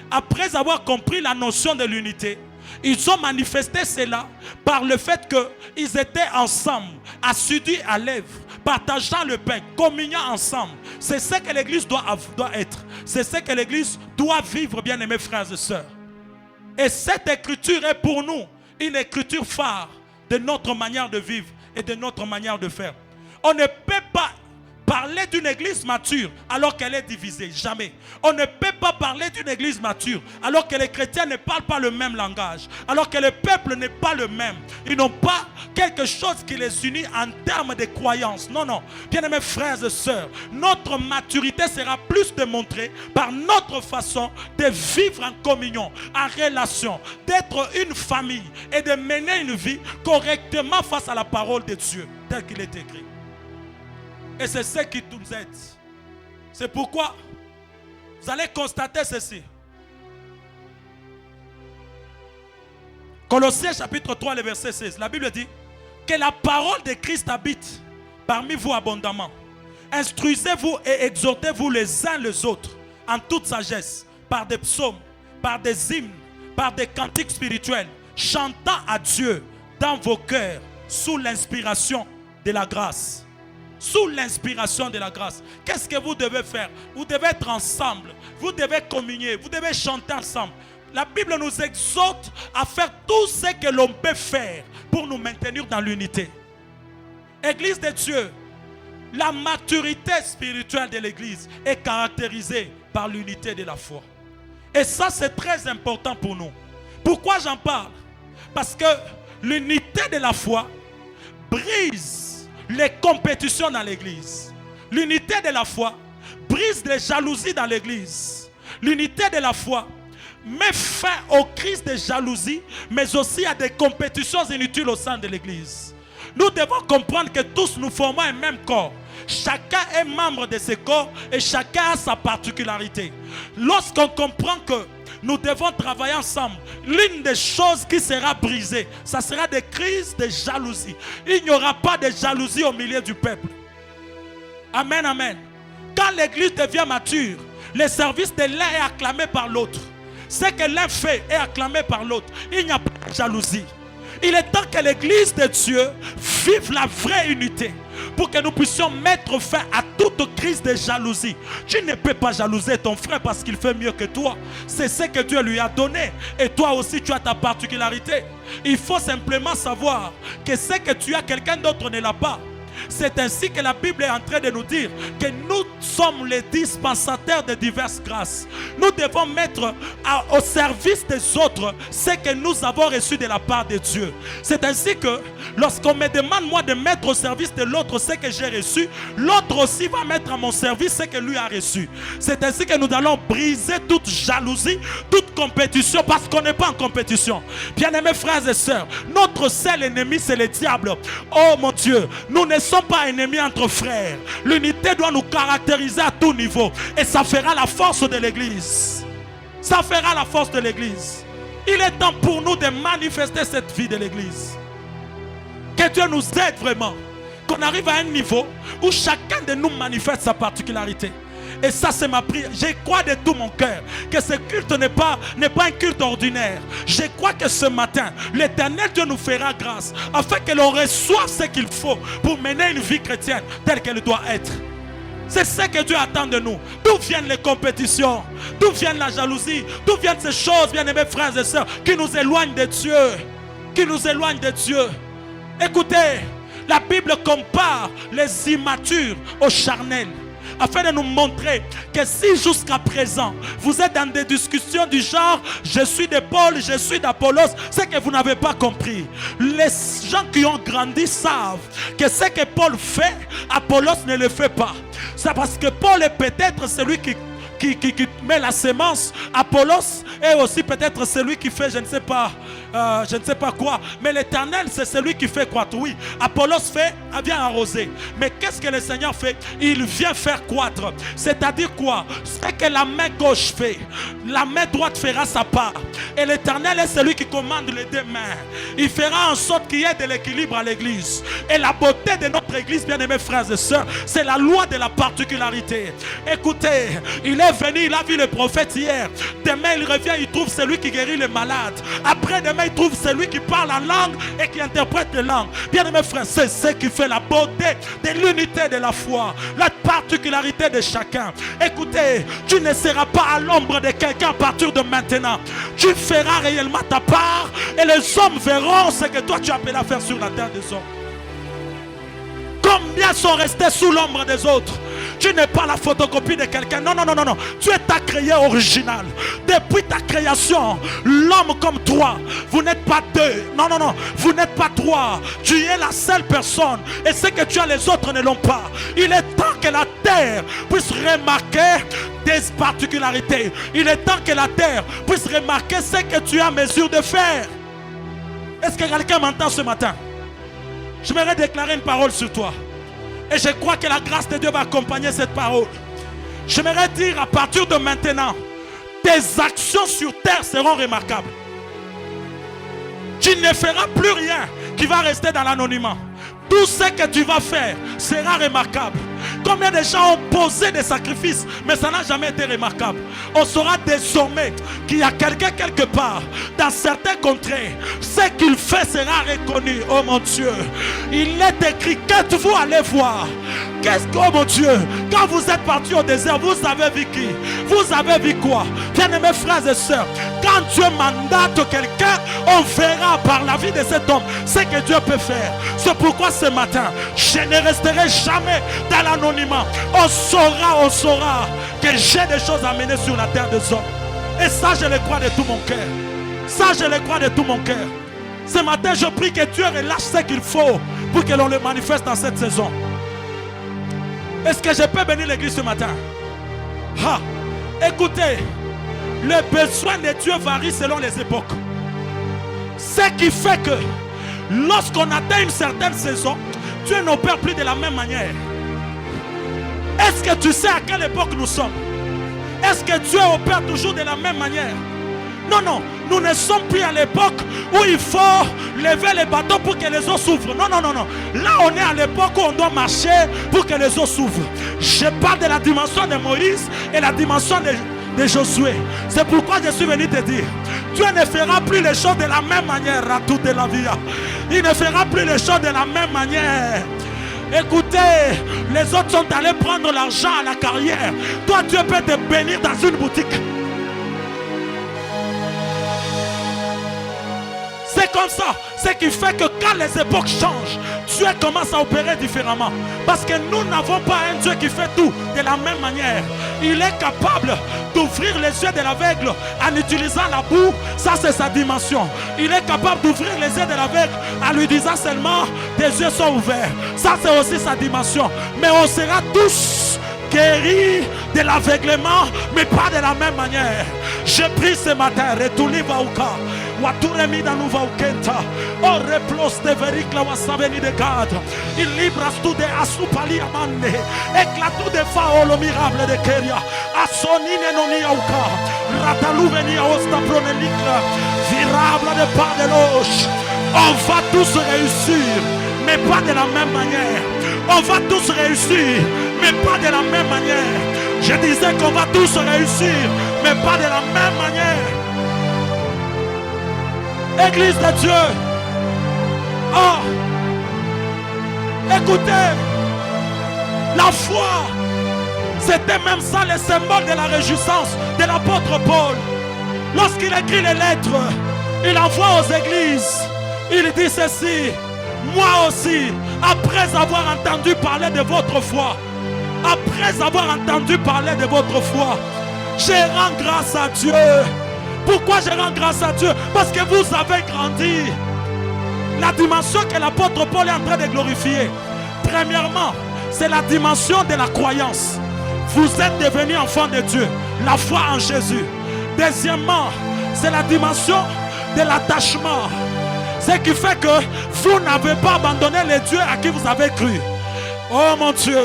après avoir compris la notion de l'unité, ils ont manifesté cela par le fait qu'ils étaient ensemble, assidus à l'œuvre, partageant le pain, communiant ensemble. C'est ce que l'église doit être. C'est ce que l'église doit vivre, bien aimés frères et sœurs. Et cette écriture est pour nous une écriture phare de notre manière de vivre et de notre manière de faire. On ne peut pas parler d'une église mature alors qu'elle est divisée. Jamais. On ne peut pas parler d'une église mature alors que les chrétiens ne parlent pas le même langage, alors que le peuple n'est pas le même. Ils n'ont pas quelque chose qui les unit en termes de croyance. Non, non. Bien-aimés frères et sœurs, notre maturité sera plus démontrée par notre façon de vivre en communion, en relation, d'être une famille et de mener une vie correctement face à la parole de Dieu, tel qu'il est écrit. Et c'est ce qui nous aide. C'est pourquoi vous allez constater ceci. Colossiens chapitre 3, le verset 16. La Bible dit que la parole de Christ habite parmi vous abondamment. Instruisez-vous et exhortez-vous les uns les autres en toute sagesse, par des psaumes, par des hymnes, par des cantiques spirituels, chantant à Dieu dans vos cœurs sous l'inspiration de la grâce. Sous l'inspiration de la grâce. Qu'est-ce que vous devez faire? Vous devez être ensemble. Vous devez communier. Vous devez chanter ensemble. La Bible nous exhorte à faire tout ce que l'on peut faire pour nous maintenir dans l'unité. Église de Dieu, la maturité spirituelle de l'Église est caractérisée par l'unité de la foi. Et ça, c'est très important pour nous. Pourquoi j'en parle? Parce que l'unité de la foi brise les compétitions dans l'église. L'unité de la foi brise les jalousies dans l'église. L'unité de la foi met fin aux crises de jalousie, mais aussi à des compétitions inutiles au sein de l'église. Nous devons comprendre que tous nous formons un même corps. Chacun est membre de ce corps et chacun a sa particularité. Lorsqu'on comprend que nous devons travailler ensemble, l'une des choses qui sera brisée, ça sera des crises de jalousie. Il n'y aura pas de jalousie au milieu du peuple. Amen, amen. Quand l'église devient mature, le service de l'un est acclamé par l'autre. Ce que l'un fait est acclamé par l'autre. Il n'y a pas de jalousie. Il est temps que l'église de Dieu vive la vraie unité, pour que nous puissions mettre fin à toute crise de jalousie. Tu ne peux pas jalouser ton frère parce qu'il fait mieux que toi. C'est ce que Dieu lui a donné. Et toi aussi, tu as ta particularité. Il faut simplement savoir que ce que tu as, quelqu'un d'autre ne l'a pas. C'est ainsi que la Bible est en train de nous dire que nous sommes les dispensataires de diverses grâces. Nous devons mettre au service des autres ce que nous avons reçu de la part de Dieu. C'est ainsi que lorsqu'on me demande moi de mettre au service de l'autre ce que j'ai reçu, l'autre aussi va mettre à mon service ce que lui a reçu. C'est ainsi que nous allons briser toute jalousie, toute compétition, parce qu'on n'est pas en compétition. Bien-aimés frères et sœurs, notre seul ennemi c'est le diable. Oh mon Dieu, nous ne sommes pas ennemis entre frères. L'unité doit nous caractériser à tout niveau. Et ça fera la force de l'église. Ça fera la force de l'église. Il est temps pour nous de manifester cette vie de l'église. Que Dieu nous aide vraiment. Qu'on arrive à un niveau où chacun de nous manifeste sa particularité. Et ça c'est ma prière. Je crois de tout mon cœur que ce culte n'est pas un culte ordinaire. Je crois que ce matin, l'Éternel Dieu nous fera grâce afin que l'on reçoive ce qu'il faut pour mener une vie chrétienne telle qu'elle doit être. C'est ce que Dieu attend de nous. D'où viennent les compétitions? D'où vient la jalousie? D'où viennent ces choses, bien-aimés frères et sœurs, qui nous éloignent de Dieu? Qui nous éloignent de Dieu? Écoutez, la Bible compare les immatures aux charnels, afin de nous montrer que si jusqu'à présent vous êtes dans des discussions du genre je suis de Paul, je suis d'Apollos, c'est que vous n'avez pas compris. Les gens qui ont grandi savent que ce que Paul fait, Apollos ne le fait pas. C'est parce que Paul est peut-être celui qui met la semence. Apollos est aussi peut-être celui qui fait je ne sais pas quoi. Mais l'Éternel c'est celui qui fait croître. Oui, Apollos vient arroser. Mais qu'est-ce que le Seigneur fait? Il vient faire croître. C'est-à-dire quoi? Ce que la main gauche fait, la main droite fera sa part. Et l'Éternel est celui qui commande les deux mains. Il fera en sorte qu'il y ait de l'équilibre à l'église. Et la beauté de notre église, bien aimés frères et sœurs, c'est la loi de la particularité. Écoutez, il est venu, il a vu le prophète hier. Demain il revient, il trouve celui qui guérit les malades. Après demain il trouve celui qui parle en langue et qui interprète les langues. Bien aimés frères, c'est ce qui fait la beauté de l'unité de la foi, la particularité de chacun. Écoutez, tu ne seras pas à l'ombre de quelqu'un à partir de maintenant. Tu feras réellement ta part et les hommes verront ce que toi tu as appelé à faire sur la terre des hommes. Combien sont restés sous l'ombre des autres? Tu n'es pas la photocopie de quelqu'un. Non, non, non, non, non. Tu es ta créée originale. Depuis ta création, l'homme comme toi, vous n'êtes pas deux. Non, non, non. Vous n'êtes pas trois. Tu es la seule personne. Et ce que tu as, les autres ne l'ont pas. Il est temps que la terre puisse remarquer des particularités. Il est temps que la terre puisse remarquer ce que tu as en mesure de faire. Est-ce que quelqu'un m'entend ce matin? Je voudrais déclarer une parole sur toi. Et je crois que la grâce de Dieu va accompagner cette parole. J'aimerais dire à partir de maintenant, tes actions sur terre seront remarquables. Tu ne feras plus rien qui va rester dans l'anonymat. Tout ce que tu vas faire sera remarquable. Combien de gens ont posé des sacrifices, mais ça n'a jamais été remarquable. On saura désormais qu'il y a quelqu'un quelque part, dans certains contrées, ce qu'il fait sera reconnu. Oh mon Dieu, il est écrit, qu'êtes-vous allé voir? Qu'est-ce que, oh mon Dieu, quand vous êtes parti au désert, vous avez vu qui? Vous avez vu quoi? Bien-aimés frères et sœurs, quand Dieu mandate quelqu'un, on verra par la vie de cet homme ce que Dieu peut faire. C'est pourquoi ce matin, je ne resterai jamais dans l'anonymat. On saura que j'ai des choses à mener sur la terre des hommes. Et ça, je le crois de tout mon cœur. Ça, je le crois de tout mon cœur. Ce matin, je prie que Dieu relâche ce qu'il faut pour que l'on le manifeste dans cette saison. Est-ce que je peux bénir l'église ce matin? Écoutez, le besoin de Dieu varie selon les époques. Ce qui fait que lorsqu'on atteint une certaine saison, Dieu n'opère plus de la même manière. Est-ce que tu sais à quelle époque nous sommes? Est-ce que Dieu opère toujours de la même manière? Non, non, nous ne sommes plus à l'époque où il faut lever les bateaux pour que les eaux s'ouvrent. Non, non, non, non. Là, on est à l'époque où on doit marcher pour que les eaux s'ouvrent. Je parle de la dimension de Moïse et la dimension de Josué. C'est pourquoi je suis venu te dire, Dieu ne fera plus les choses de la même manière à toute la vie. Il ne fera plus les choses de la même manière. Écoutez, les autres sont allés prendre l'argent à la carrière. Toi, Dieu peut te bénir dans une boutique. Ce comme ça. Ce qui fait que quand les époques changent, Dieu commence à opérer différemment. Parce que nous n'avons pas un Dieu qui fait tout de la même manière. Il est capable d'ouvrir les yeux de l'aveugle en utilisant la boue. Ça, c'est sa dimension. Il est capable d'ouvrir les yeux de l'aveugle en lui disant seulement tes yeux sont ouverts. Ça, c'est aussi sa dimension. Mais on sera tous guéris de l'aveuglement, mais pas de la même manière. Je prie ce matin, Retuli Vauka, Waturemi Danuva Ukenta, O replos de Vericla Wasaveni de God, il libras tu de Asupali Amande, éclatou de Faolo mirable de Keria, Asonine Nonia Uka, Ratalou Venia Osta Pronelicla, virable de pas de loge. On va tous réussir, mais pas de la même manière. On va tous réussir, mais pas de la même manière. Je disais qu'on va tous réussir, mais pas de la même manière. Église de Dieu. Oh, écoutez, la foi, c'était même ça le symbole de la réjouissance de l'apôtre Paul. Lorsqu'il écrit les lettres, il envoie aux églises. Il dit ceci: moi aussi, après avoir entendu parler de votre foi, après avoir entendu parler de votre foi, je rends grâce à Dieu. Pourquoi je rends grâce à Dieu? Parce que vous avez grandi. La dimension que l'apôtre Paul est en train de glorifier, premièrement, c'est la dimension de la croyance. Vous êtes devenus enfants de Dieu, la foi en Jésus. Deuxièmement, c'est la dimension de l'attachement. Ce qui fait que vous n'avez pas abandonné les dieux à qui vous avez cru. Oh mon Dieu.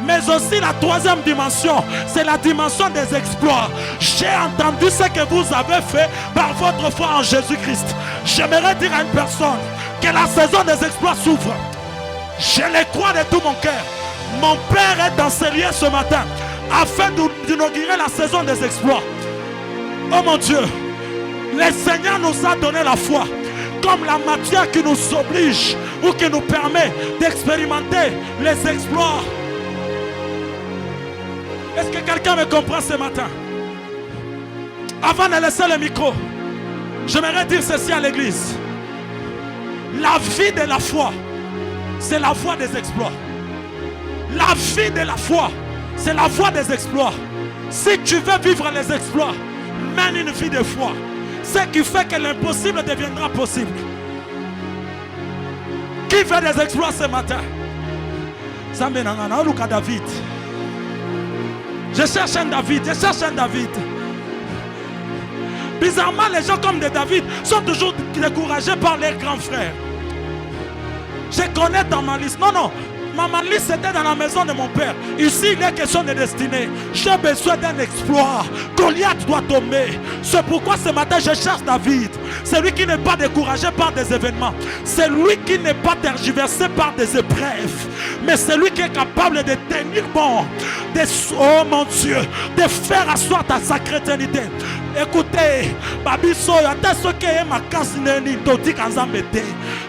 Mais aussi la troisième dimension, c'est la dimension des exploits. J'ai entendu ce que vous avez fait par votre foi en Jésus-Christ. J'aimerais dire à une personne que la saison des exploits s'ouvre. Je le crois de tout mon cœur. Mon Père est dans ces lieux ce matin afin d'inaugurer la saison des exploits. Oh mon Dieu, le Seigneur nous a donné la foi comme la matière qui nous oblige ou qui nous permet d'expérimenter les exploits. Est-ce que quelqu'un me comprend ce matin? Avant de laisser le micro, j'aimerais dire ceci à l'église. La vie de la foi, c'est la voie des exploits. La vie de la foi, c'est la voie des exploits. Si tu veux vivre les exploits, mène une vie de foi. Ce qui fait que l'impossible deviendra possible. Qui fait des exploits ce matin? David. Je cherche un David, je cherche un David. Bizarrement, les gens comme des David sont toujours découragés par leurs grands frères. Je connais dans ma liste. Non, non. Ma liste c'était dans la maison de mon père. Ici il est question de destinée. J'ai besoin d'un exploit. Goliath doit tomber. C'est pourquoi ce matin je cherche David. Celui qui n'est pas découragé par des événements. Celui qui n'est pas tergiversé par des épreuves. Mais celui qui est capable de tenir bon. Oh mon Dieu. De faire asseoir sa chrétienté. Écoutez, Babiso,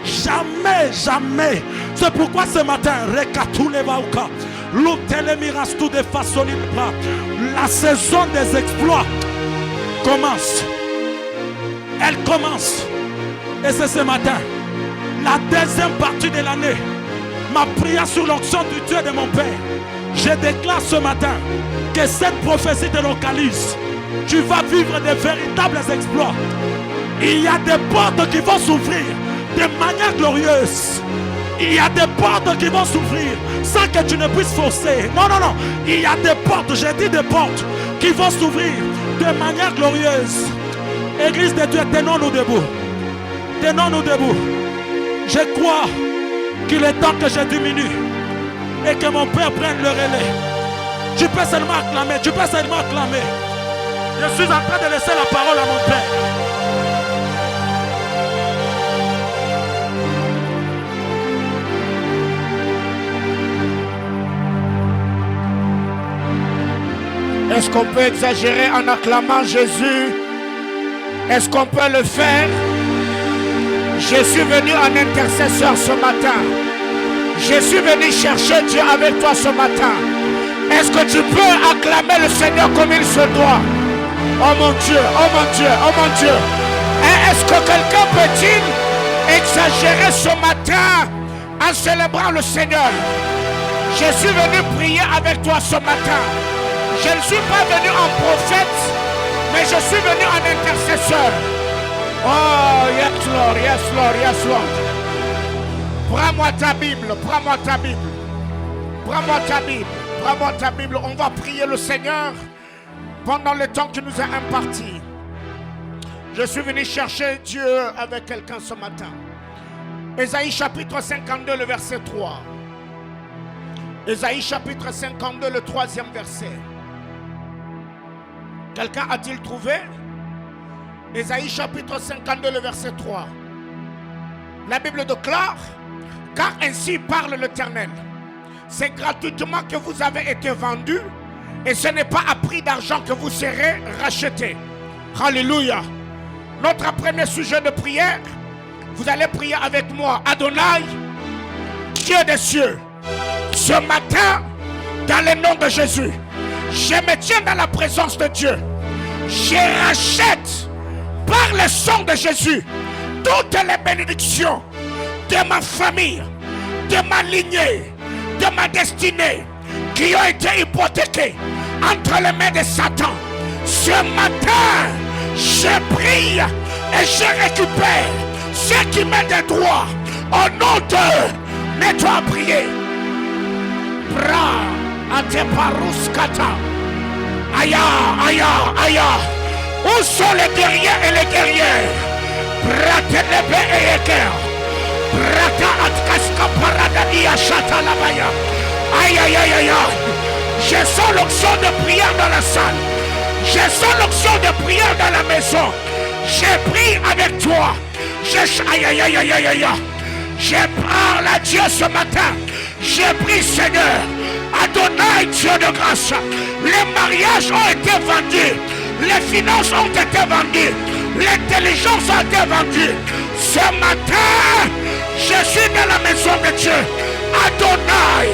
jamais, jamais. C'est pourquoi ce matin, la saison des exploits commence. Elle commence. Et c'est ce matin, la deuxième partie de l'année, ma prière sur l'onction du Dieu de mon Père. Je déclare ce matin que cette prophétie te localise. Tu vas vivre de véritables exploits. Il y a des portes qui vont s'ouvrir de manière glorieuse. Il y a des portes qui vont s'ouvrir sans que tu ne puisses forcer. Non, non, non. Il y a des portes, j'ai dit des portes qui vont s'ouvrir de manière glorieuse. Église de Dieu, tenons-nous debout. Tenons-nous debout. Je crois qu'il est temps que je diminue et que mon Père prenne le relais. Tu peux seulement acclamer, tu peux seulement acclamer. Je suis en train de laisser la parole à mon Père. Est-ce qu'on peut exagérer en acclamant Jésus? Est-ce qu'on peut le faire? Je suis venu en intercesseur ce matin. Je suis venu chercher Dieu avec toi ce matin. Est-ce que tu peux acclamer le Seigneur comme il se doit? Oh mon Dieu, oh mon Dieu, oh mon Dieu. Est-ce que quelqu'un peut dire exagérer ce matin en célébrant le Seigneur. Je suis venu prier avec toi ce matin. Je ne suis pas venu en prophète, mais je suis venu en intercesseur. Oh, yes Lord, yes Lord, yes Lord. Prends-moi ta Bible, prends-moi ta Bible. Prends-moi ta Bible, prends-moi ta Bible. On va prier le Seigneur pendant le temps qui nous est imparti. Je suis venu chercher Dieu avec quelqu'un ce matin. Ésaïe chapitre 52, le verset 3. Ésaïe chapitre 52, le 3e verset. Quelqu'un a-t-il trouvé? Ésaïe chapitre 52, le verset 3. La Bible déclare: car ainsi parle l'Éternel. C'est gratuitement que vous avez été vendus, et ce n'est pas à prix d'argent que vous serez rachetés. Alléluia. Notre premier sujet de prière, vous allez prier avec moi. Adonai, Dieu des cieux, ce matin, dans le nom de Jésus, je me tiens dans la présence de Dieu. Je rachète par le sang de Jésus toutes les bénédictions de ma famille, de ma lignée, de ma destinée, qui ont été hypothéquées entre les mains de Satan. Ce matin, je prie et je récupère ce qui m'est de droit. Au nom de, mets-toi à prier. Bra ateparuskata. Aya, aya, aya. Où sont les guerriers et les guerrières? Bratelebe et Eker. Brata atkaska paradadia chata labaya. Aïe, aïe, aïe, aïe. Je sens l'onction de prière dans la salle. Je sens l'onction de prière dans la maison. Je prie avec toi. Aïe, aïe, aïe, aïe, aïe, aïe. Je parle à Dieu ce matin. Je prie, Seigneur. Adonai, Dieu de grâce. Les mariages ont été vendus. Les finances ont été vendues. L'intelligence a été vendue. Ce matin, je suis dans la maison de Dieu. Adonai,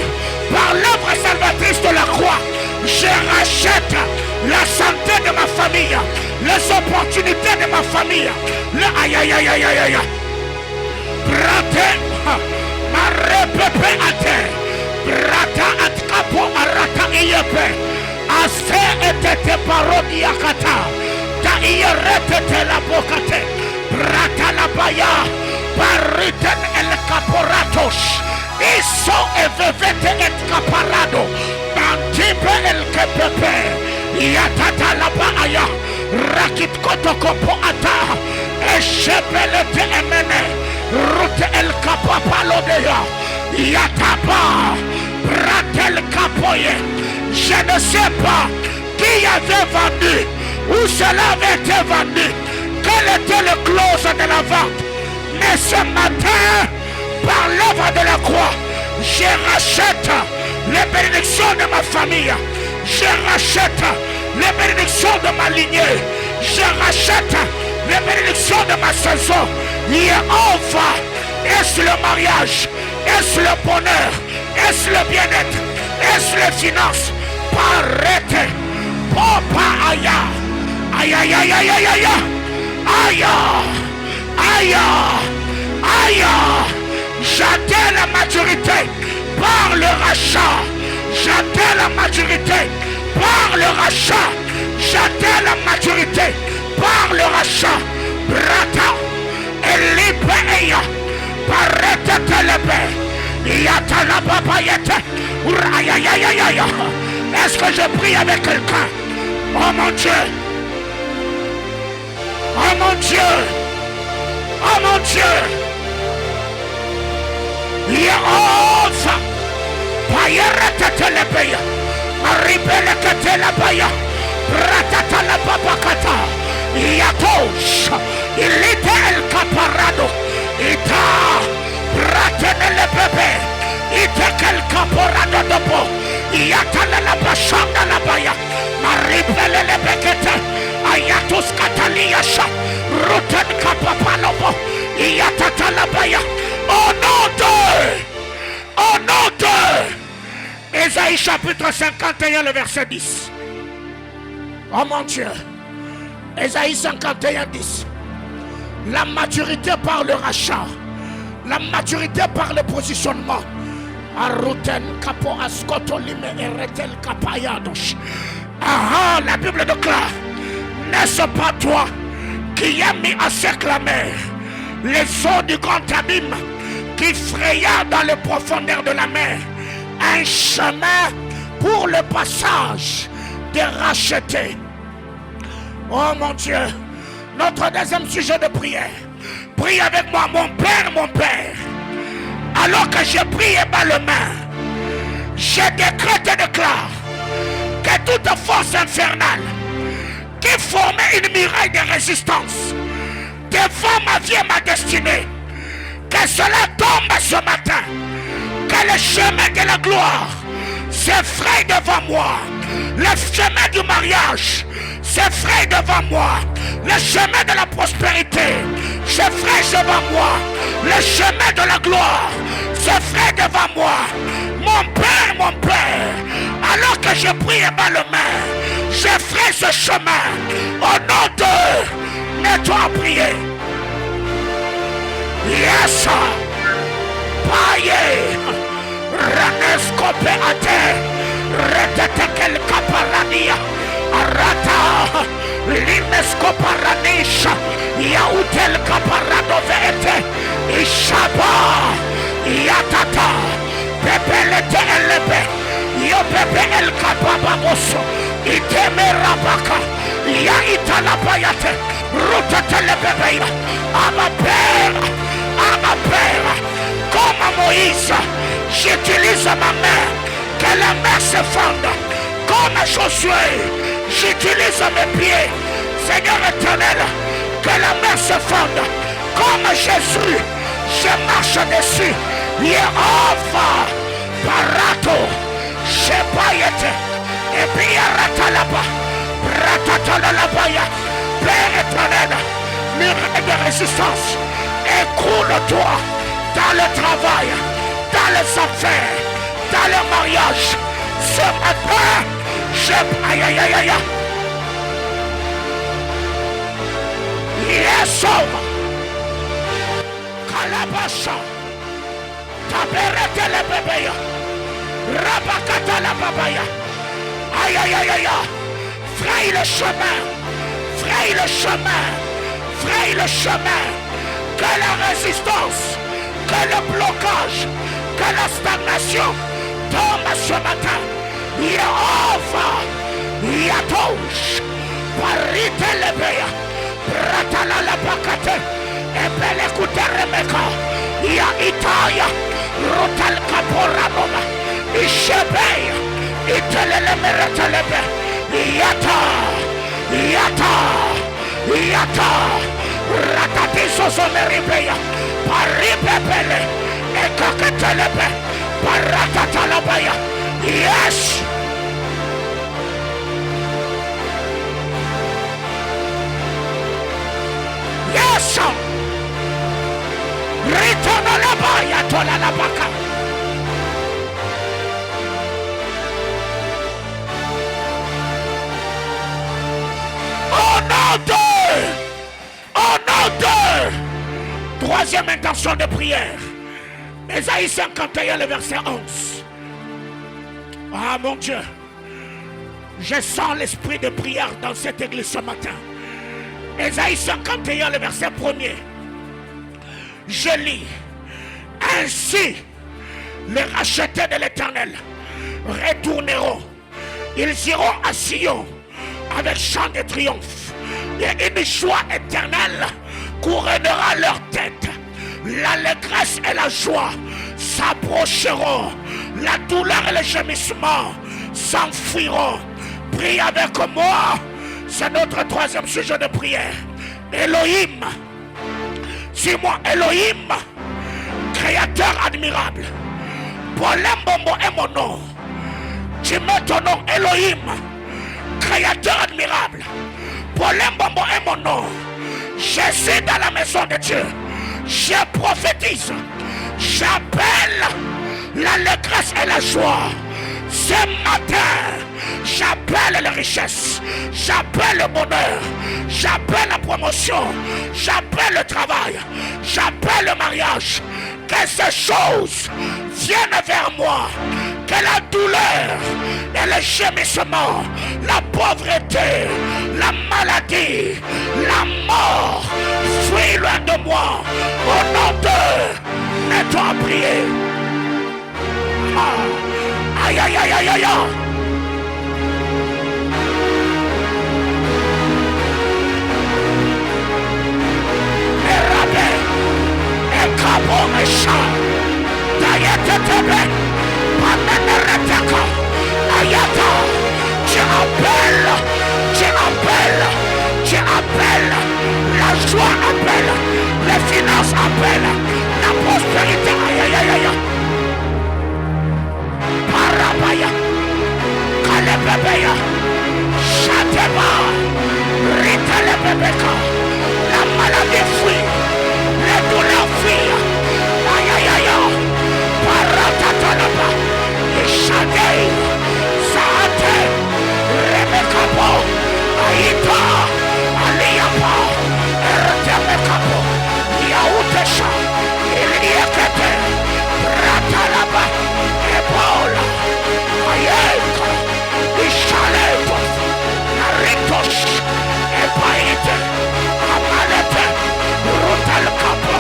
par l'œuvre salvatrice de la croix, je rachète la santé de ma famille, les opportunités de ma famille. Le aïe aïe aïe aïe aïe aïe. Brate, ma repepe ate. Brata atkapo arata iyepe. Aste etete parodi yakata. Ta iye repete la bokate. Brata la baya. Pariten el caporatos. Iso evevete et caparado. Mantipe el kepepe. Yatata la baaya. Rakit kotokopo ata. Eshebelete emene. Rute el capapalodeya. Yataba. Bratel capoye. Je ne sais pas qui avait vendu. Où cela avait été vendu. Quelle était le clause de la vente. Mais ce matin, par l'œuvre de la croix, je rachète les bénédictions de ma famille. Je rachète les bénédictions de ma lignée. Je rachète les bénédictions de ma saison. Yehova, est-ce le mariage? Est-ce le bonheur? Est-ce le bien-être? Est-ce les finances? Parete, Popa Aya. Aïe aïe aïe aïe aïe aïe. Aïe aïe aïe. J'atteins la maturité par le rachat. J'atteins la maturité par le rachat. J'atteins la maturité par le rachat. Brata, Elipeya, Parete Telebe, Yatala Papayete. Aïe aïe aïe aïe aïe. Est-ce que je prie avec quelqu'un? Oh mon Dieu. Oh mon Dieu. Oh mon Dieu. Yehova. Payerete telebeya. Maribele ketelabaya. Ratata la babakata. Yatosh. Ilite el caparado. Ita. Ratene le bebe. Ite quel caporado dopo. Yatala la bashanda la baya. Maribele le bekete. Ayatus kataliyasha. Ruten kapapalopo. Yatata la baya. Au nom de Ésaïe chapitre 51, le verset 10. Oh mon Dieu. Ésaïe 51, 10. La maturité par le rachat. La maturité par le positionnement. Aruten kapo askoto lime eretel kapayados. Ah, la Bible déclare, n'est-ce pas toi qui as mis à sec la mer, les eaux du grand abîme, qui fraya dans les profondeurs de la mer un chemin pour le passage des rachetés. Oh mon Dieu, notre deuxième sujet de prière. Prie avec moi, mon Père, mon Père. Alors que je prie et bats le main, je décrète et déclare que toute force infernale qui formait une muraille de résistance devant ma vie et ma destinée, que cela tombe ce matin, que le chemin de la gloire s'effraie devant moi, le chemin du mariage s'effraie devant moi, le chemin de la prospérité s'effraie devant moi, le chemin de la gloire s'effraie devant moi. Mon Père, alors que je prie et bats le main, je ferai ce chemin au nom de... Mets-toi à prier. Yes, paye, ranescope à terre, retetekel caparania, arata, linescoparanisha, yautel caparadovete, ishaba, yatata, pepelete elebe, yo pepe el capababoso, iteme rabaka, ya italapayate, rutetelebebe, ama père, comme Moïse, j'utilise ma main, que la mer se fonde, comme Josué, j'utilise mes pieds, Seigneur éternel, que la mer se fonde, comme Jésus, je marche dessus, Yehova, Barato, Shebayete, et puis Ratalaba, Ratatalabaya, Père éternel, muraille de résistance, écoule-toi dans le travail, dans les affaires, dans le mariage. Ce matin, aïe aïe aïe aïe. Yes, Kalabasha, Taberete le bébé, Rabakata la babaya. Aïe aïe aïe aïe. Fraye le chemin, fraye le chemin, fraye le chemin. Que la résistance, que le blocage, que la stagnation tombe ce matin. Yehova, Yatosh, Parite Lebea, Ratala la Bakate, Ebele Kuteremeka, Ya Itaya, Rotal Kaporamoma, Ishebeya, Itelele Meretelebe, Yata, Yata, Yata. Ratatiso someribeya, paribebele, ekakatelebe, paratatalabaya. Yes. Yes. Ritono labaya tola labaka. Oh non! Au nom de... Troisième intention de prière. Ésaïe 51, le verset 11. Ah mon Dieu, je sens l'esprit de prière dans cette église ce matin. Ésaïe 51, le verset 1er. Je lis. Ainsi, les rachetés de l'Éternel retourneront. Ils iront à Sion avec chant de triomphe. Et une joie éternelle couronnera leur tête. L'allégresse et la joie s'approcheront. La douleur et le gémissement s'enfuiront. Prie avec moi. C'est notre troisième sujet de prière. Elohim. Dis-moi, Elohim, créateur admirable. Polembombo est mon nom. Tu mets ton nom, Elohim, créateur admirable. Polembombo est mon nom. Je suis dans la maison de Dieu. Je prophétise. J'appelle l'allégresse et la joie. Ce matin, J'appelle la richesse. J'appelle le bonheur. J'appelle la promotion. J'appelle le travail. J'appelle le mariage. Que ces choses viennent vers moi. Que la douleur et le gémissement, la pauvreté, la maladie, la mort fuient loin de moi. Au nom de, mets-toi à prier. Aïe, aïe, aïe, aïe, aïe. Cabo méchant, Dayete Tebe, Pamenereteka, Ayata, tu appelles, la joie appelle, les finances appellent, la prospérité, aïe aïe aïe, Parabaya, Kalebebeya, Chateba, Rita le Bebeka, la maladie fuit. Les douleurs fuient. Aïe aïe aïe. Paratatalaba. Ishadei. Saate. Rebekabo. Aïta. Aliyapa. Ertemekabo. Yautesha. Iliekete. Ratalaba. Ebola. Ayeka. Ishaleto. Naritos. Epaite. Amalete. Rutal capo,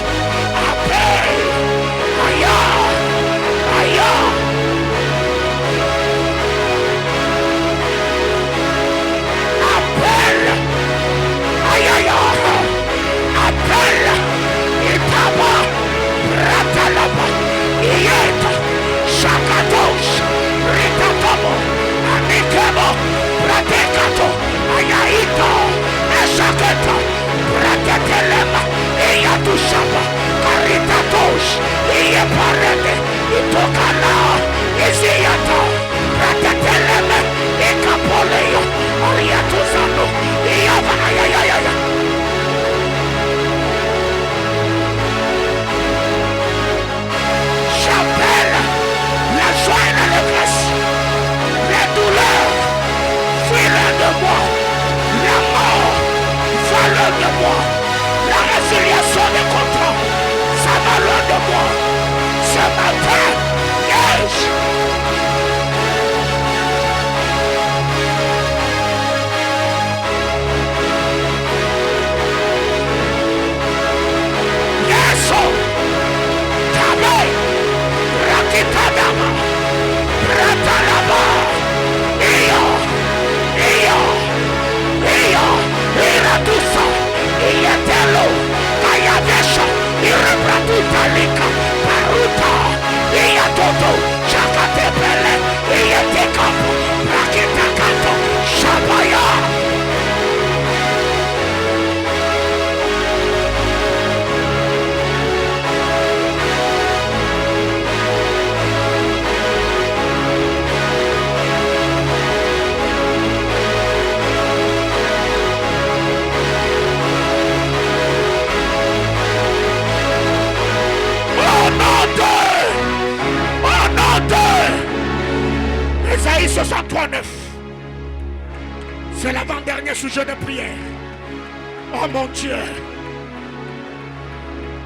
appel, aya, aya. Appel, aya, aya. Appel, itaba, ratalaba, ieta, shakatos, ritatamo, amikemo, pratekato, ayaito, eshaketo, pratetelema. Iya tushaba, karitatos, iya parete, itokala, isiyato, prateteleme, ikapoleyo, ariatuzano, iya vanayayayaya. J'appelle la joie et l'allégresse, les douleurs fuient de moi, la mort vole de moi. La résiliation des contrats, ça va loin de moi. Ce matin, yes. Yes, oh. Tabe, Rakitadama, Ratalaba, Iratusa. Ietelo, Kayadesha, Irebratutalika, Paruta, Iatoto, Chakatepele, Ietekapo, Rakitakato, Shabaya. Ésaïe 63:9. C'est l'avant-dernier sujet de prière. Oh mon Dieu,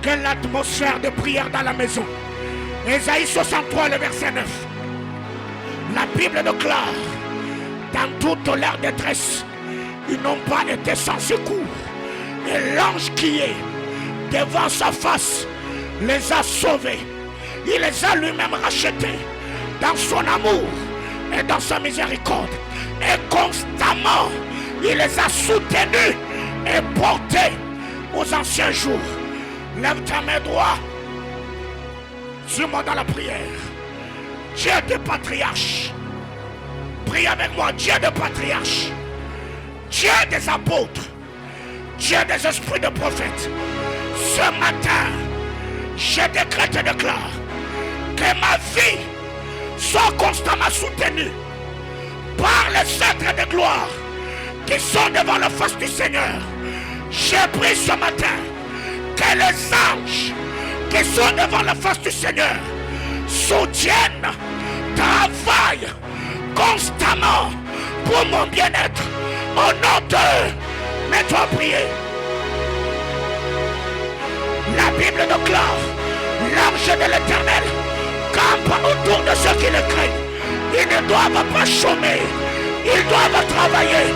quelle atmosphère de prière dans la maison. Ésaïe 63, le verset 9. La Bible déclare, dans toute leur détresse, ils n'ont pas été sans secours. Et l'ange qui est devant sa face les a sauvés. Il les a lui-même rachetés dans son amour et dans sa miséricorde. Et constamment, il les a soutenus et portés aux anciens jours. Lève ta main droite. Suis-moi dans la prière. Dieu des patriarches. Prie avec moi. Dieu des patriarches. Dieu des apôtres. Dieu des esprits de prophètes. Ce matin, je décrète et déclare que ma vie soit constamment soutenue par les êtres de gloire qui sont devant la face du Seigneur. J'ai pris ce matin que les anges qui sont devant la face du Seigneur soutiennent, travaillent constamment pour mon bien-être. Au nom de... Mets-toi à prier. La Bible déclare, l'ange de l'Éternel campe autour de ceux qui le craignent. Ils ne doivent pas chômer. Ils doivent travailler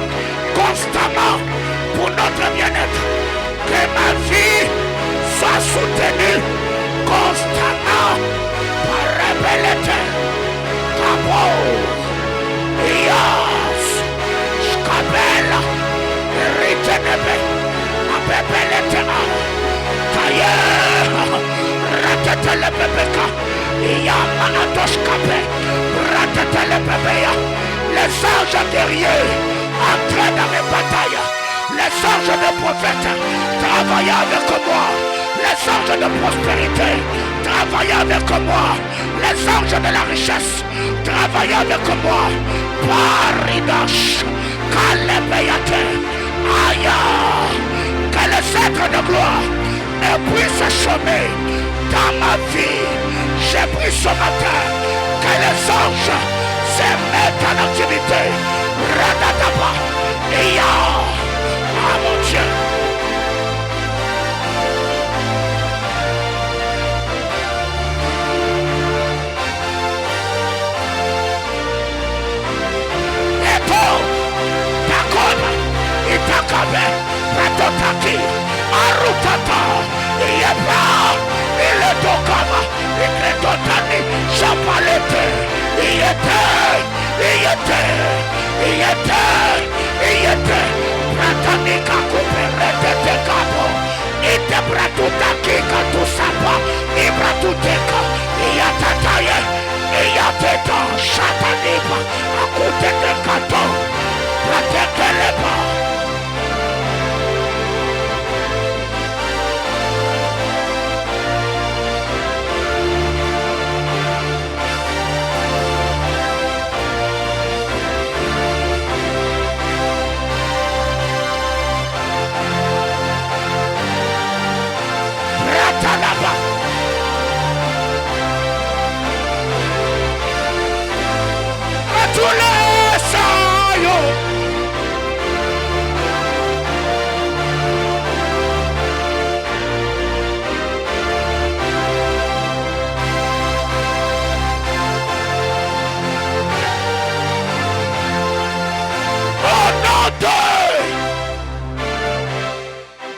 constamment pour notre bien-être. Que ma vie soit soutenue constamment par rebellité. Cabo, Ias, Scabella, Ritenebe, Abebelete, Kaye, Ratetelebebeka, Iyama Atoshkabe, Ratetelebebea. Les anges guerriers entraient dans mes batailles. Les anges de prophètes travaillent avec moi. Les anges de prospérité travaillent avec moi. Les anges de la richesse travaillent avec moi. Paridash, Kalebeyate, Aya, que les êtres de gloire ne puissent chômer dans ma vie. J'ai pris ce matin que les anges se mettent en activité. Radadaba, Iya, ah mon Dieu. Itakabe, Ratotaki, Arutata, Ieba, Iletokama, Ikletotani, Chapalete, Iete, Ratanika Kuperete Tekabo, Ite Bratutaki Katusapa, Ibratuteka, Iatataye, Iateta, Shatanipa, Akutete Kato, Ratekeleba.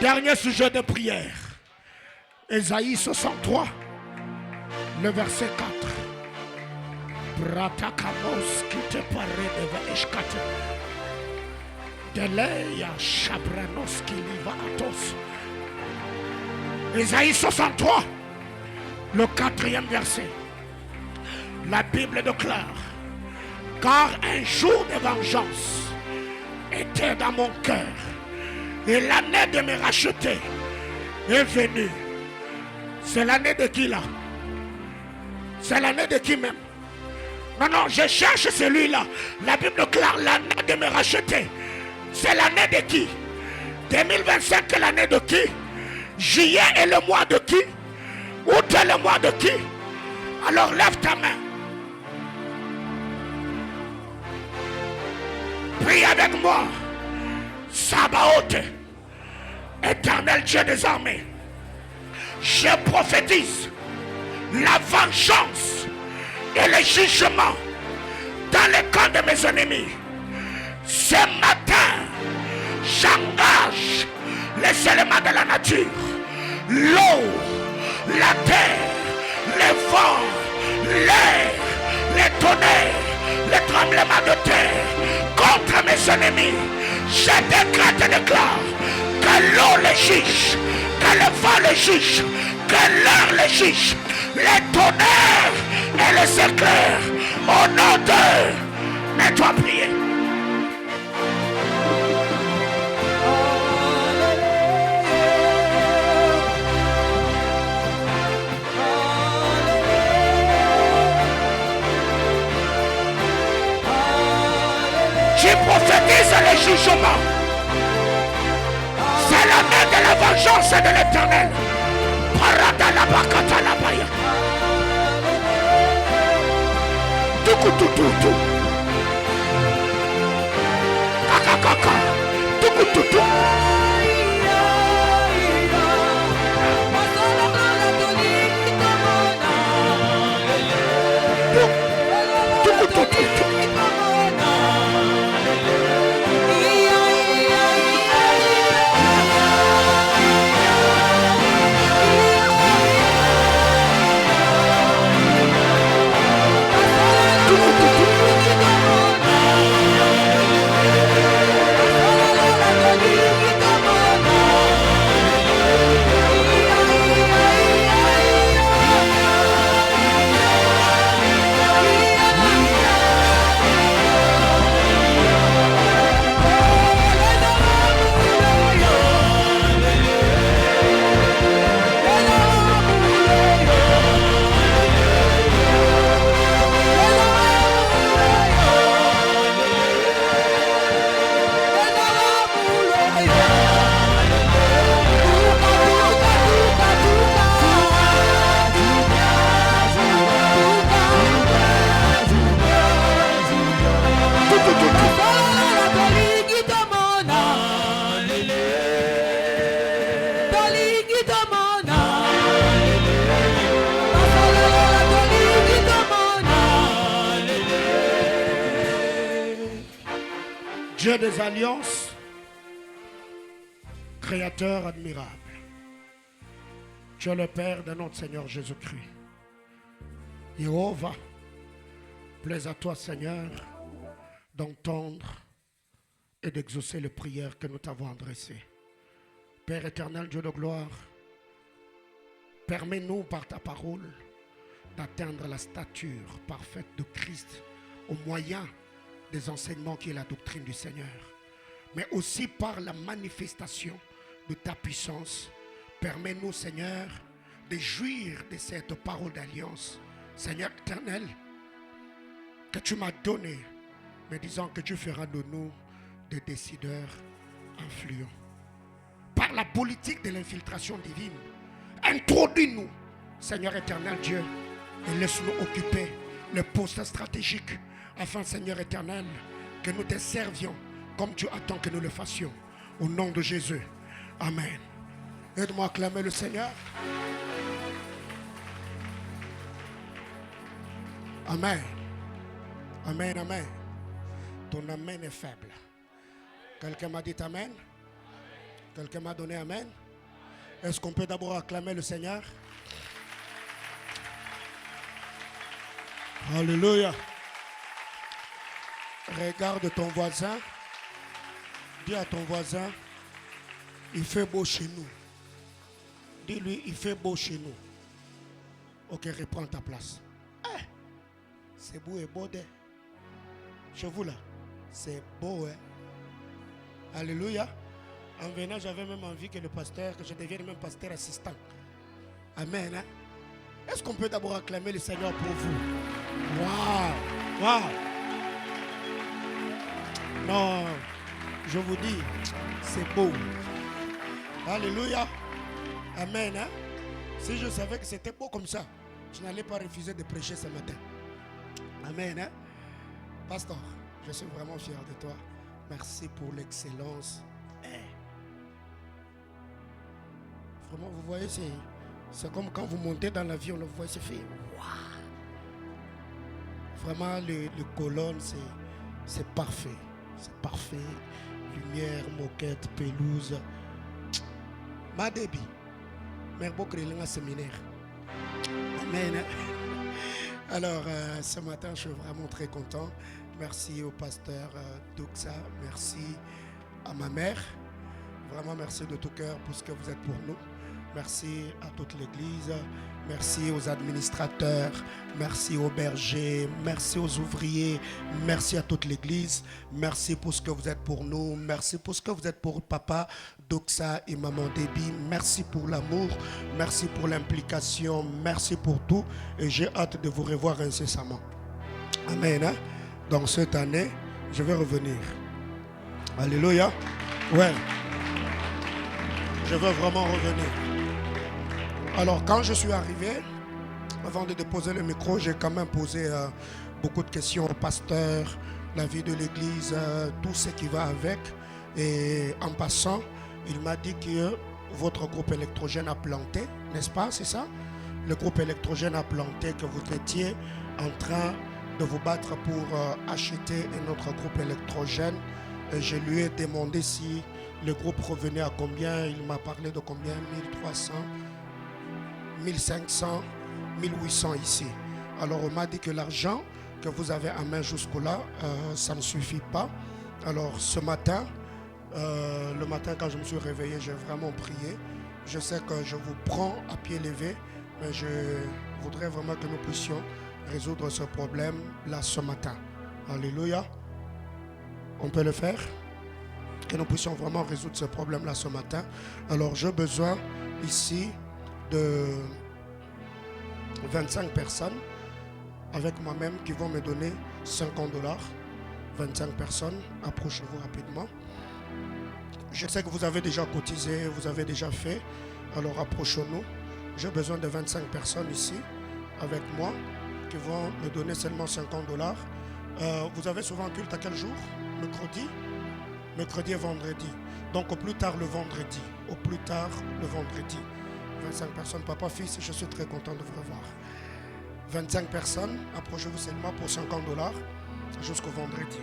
Dernier sujet de prière. Ésaïe 63, le verset 4. Bratakamos qui te paraît devant Eshkate. Deleia Chabranos qui liva atos. Ésaïe 63, le 4e verset. La Bible déclare, car un jour de vengeance était dans mon cœur. Et l'année de me racheter est venue. C'est l'année de qui là? C'est l'année de qui même? Non, je cherche celui-là. La Bible déclare l'année de me racheter. C'est l'année de qui? 2025 est l'année de qui? Juillet est le mois de qui? Août est le mois de qui? Alors lève ta main. Prie avec moi. Sabaoth, éternel Dieu des armées, je prophétise la vengeance et le jugement dans le camp de mes ennemis. Ce matin, j'engage les éléments de la nature, l'eau, la terre, les vents, l'air, les tonnerres, les tremblements de terre contre mes ennemis. Je décrète et déclare que l'eau les juge, que le vent les juge, que l'air les juge, les tonnerres et les éclairs. Au nom de... Mets-toi à prier. Je prophétise les jugements. C'est l'année de la vengeance de l'Éternel. Dieu des alliances, créateur admirable. Tu es le Père de notre Seigneur Jésus-Christ. Jéhovah, plaise à toi, Seigneur, d'entendre et d'exaucer les prières que nous t'avons adressées. Père éternel, Dieu de gloire, permets-nous par ta parole d'atteindre la stature parfaite de Christ au moyen des enseignements qui est la doctrine du Seigneur, mais aussi par la manifestation de ta puissance. Permets-nous, Seigneur, de jouir de cette parole d'alliance, Seigneur éternel, que tu m'as donnée, mais disant que tu feras de nous des décideurs influents. Par la politique de l'infiltration divine, introduis-nous, Seigneur éternel Dieu, et laisse-nous occuper le poste stratégique, afin, Seigneur éternel, que nous te servions comme tu attends que nous le fassions. Au nom de Jésus. Amen. Aide-moi à acclamer le Seigneur. Amen. Amen, amen. Ton amen est faible. Quelqu'un m'a dit amen? Quelqu'un m'a donné amen? Est-ce qu'on peut d'abord acclamer le Seigneur? Alléluia. Regarde ton voisin. Dis à ton voisin, il fait beau chez nous. Dis-lui, il fait beau chez nous. Ok, reprends ta place. C'est beau et beau. Chez vous là, c'est beau. Alléluia. En venant, j'avais même envie que le pasteur, que je devienne même pasteur assistant. Amen. Est-ce qu'on peut d'abord acclamer le Seigneur pour vous? Waouh! Waouh! Non, je vous dis, c'est beau. Alléluia. Amen. Si je savais que c'était beau comme ça, je n'allais pas refuser de prêcher ce matin. Amen. Pasteur, je suis vraiment fier de toi. Merci pour l'excellence. Vraiment, vous voyez, c'est comme quand vous montez dans l'avion, vous voyez, c'est fait. Wow. Vraiment, les colonnes, c'est parfait. C'est parfait. Lumière, moquette, pelouse. Ma débit. Mais bon, créer un séminaire. Amen. Alors, ce matin, je suis vraiment très content. Merci au pasteur Doxa. Merci à ma mère. Vraiment, merci de tout cœur pour ce que vous êtes pour nous. Merci à toute l'église. Merci aux administrateurs. Merci aux bergers. Merci aux ouvriers. Merci à toute l'église. Merci pour ce que vous êtes pour nous. Merci pour ce que vous êtes pour papa Doxa et maman Déby. Merci pour l'amour. Merci pour l'implication. Merci pour tout. Et j'ai hâte de vous revoir incessamment. Amen. Donc cette année, je vais revenir. Alléluia. Ouais. Je veux vraiment revenir. Alors quand je suis arrivé, avant de déposer le micro, j'ai quand même posé beaucoup de questions au pasteur, la vie de l'église, tout ce qui va avec. Et en passant, il m'a dit que votre groupe électrogène a planté, n'est-ce pas? C'est ça? Le groupe électrogène a planté, que vous étiez en train de vous battre pour acheter un autre groupe électrogène. Et je lui ai demandé si le groupe revenait à combien. Il m'a parlé de combien? 1300, 1500, 1800 ici. Alors on m'a dit que l'argent que vous avez en main jusque-là, ça ne suffit pas. Alors ce matin, le matin quand je me suis réveillé, j'ai vraiment prié. Je sais que je vous prends à pied levé, mais je voudrais vraiment que nous puissions résoudre ce problème là ce matin. Alléluia. On peut le faire? Que nous puissions vraiment résoudre ce problème là ce matin. Alors j'ai besoin ici de 25 personnes avec moi-même qui vont me donner 50 $. 25 personnes, approchez-vous rapidement. Je sais que vous avez déjà cotisé, vous avez déjà fait, alors approchons-nous. J'ai besoin de 25 personnes ici avec moi qui vont me donner seulement 50 $. Vous avez souvent culte à quel jour? Mercredi? Mercredi et vendredi. Donc au plus tard le vendredi. Au plus tard le vendredi. 25 personnes, papa, fils, je suis très content de vous revoir. 25 personnes, approchez-vous seulement pour 50 $ jusqu'au vendredi.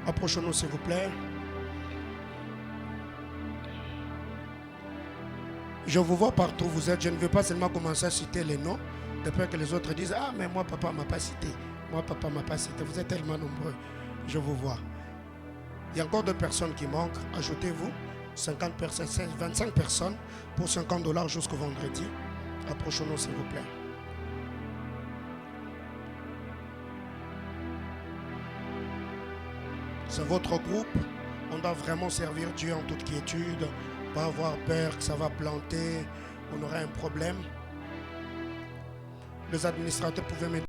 Approchez-nous s'il vous plaît. Je vous vois partout où vous êtes. Je ne vais pas seulement commencer à citer les noms, de peur que les autres disent « Ah, mais moi, papa ne m'a pas cité. Moi, papa ne m'a pas cité. » Vous êtes tellement nombreux. Je vous vois. Il y a encore 2 personnes qui manquent. Ajoutez-vous 50 personnes, 25 personnes pour 50 $ jusqu'au vendredi. Approchez-nous s'il vous plaît. C'est votre groupe. On doit vraiment servir Dieu en toute quiétude. Pas avoir peur que ça va planter. On aura un problème. Les administrateurs pouvaient me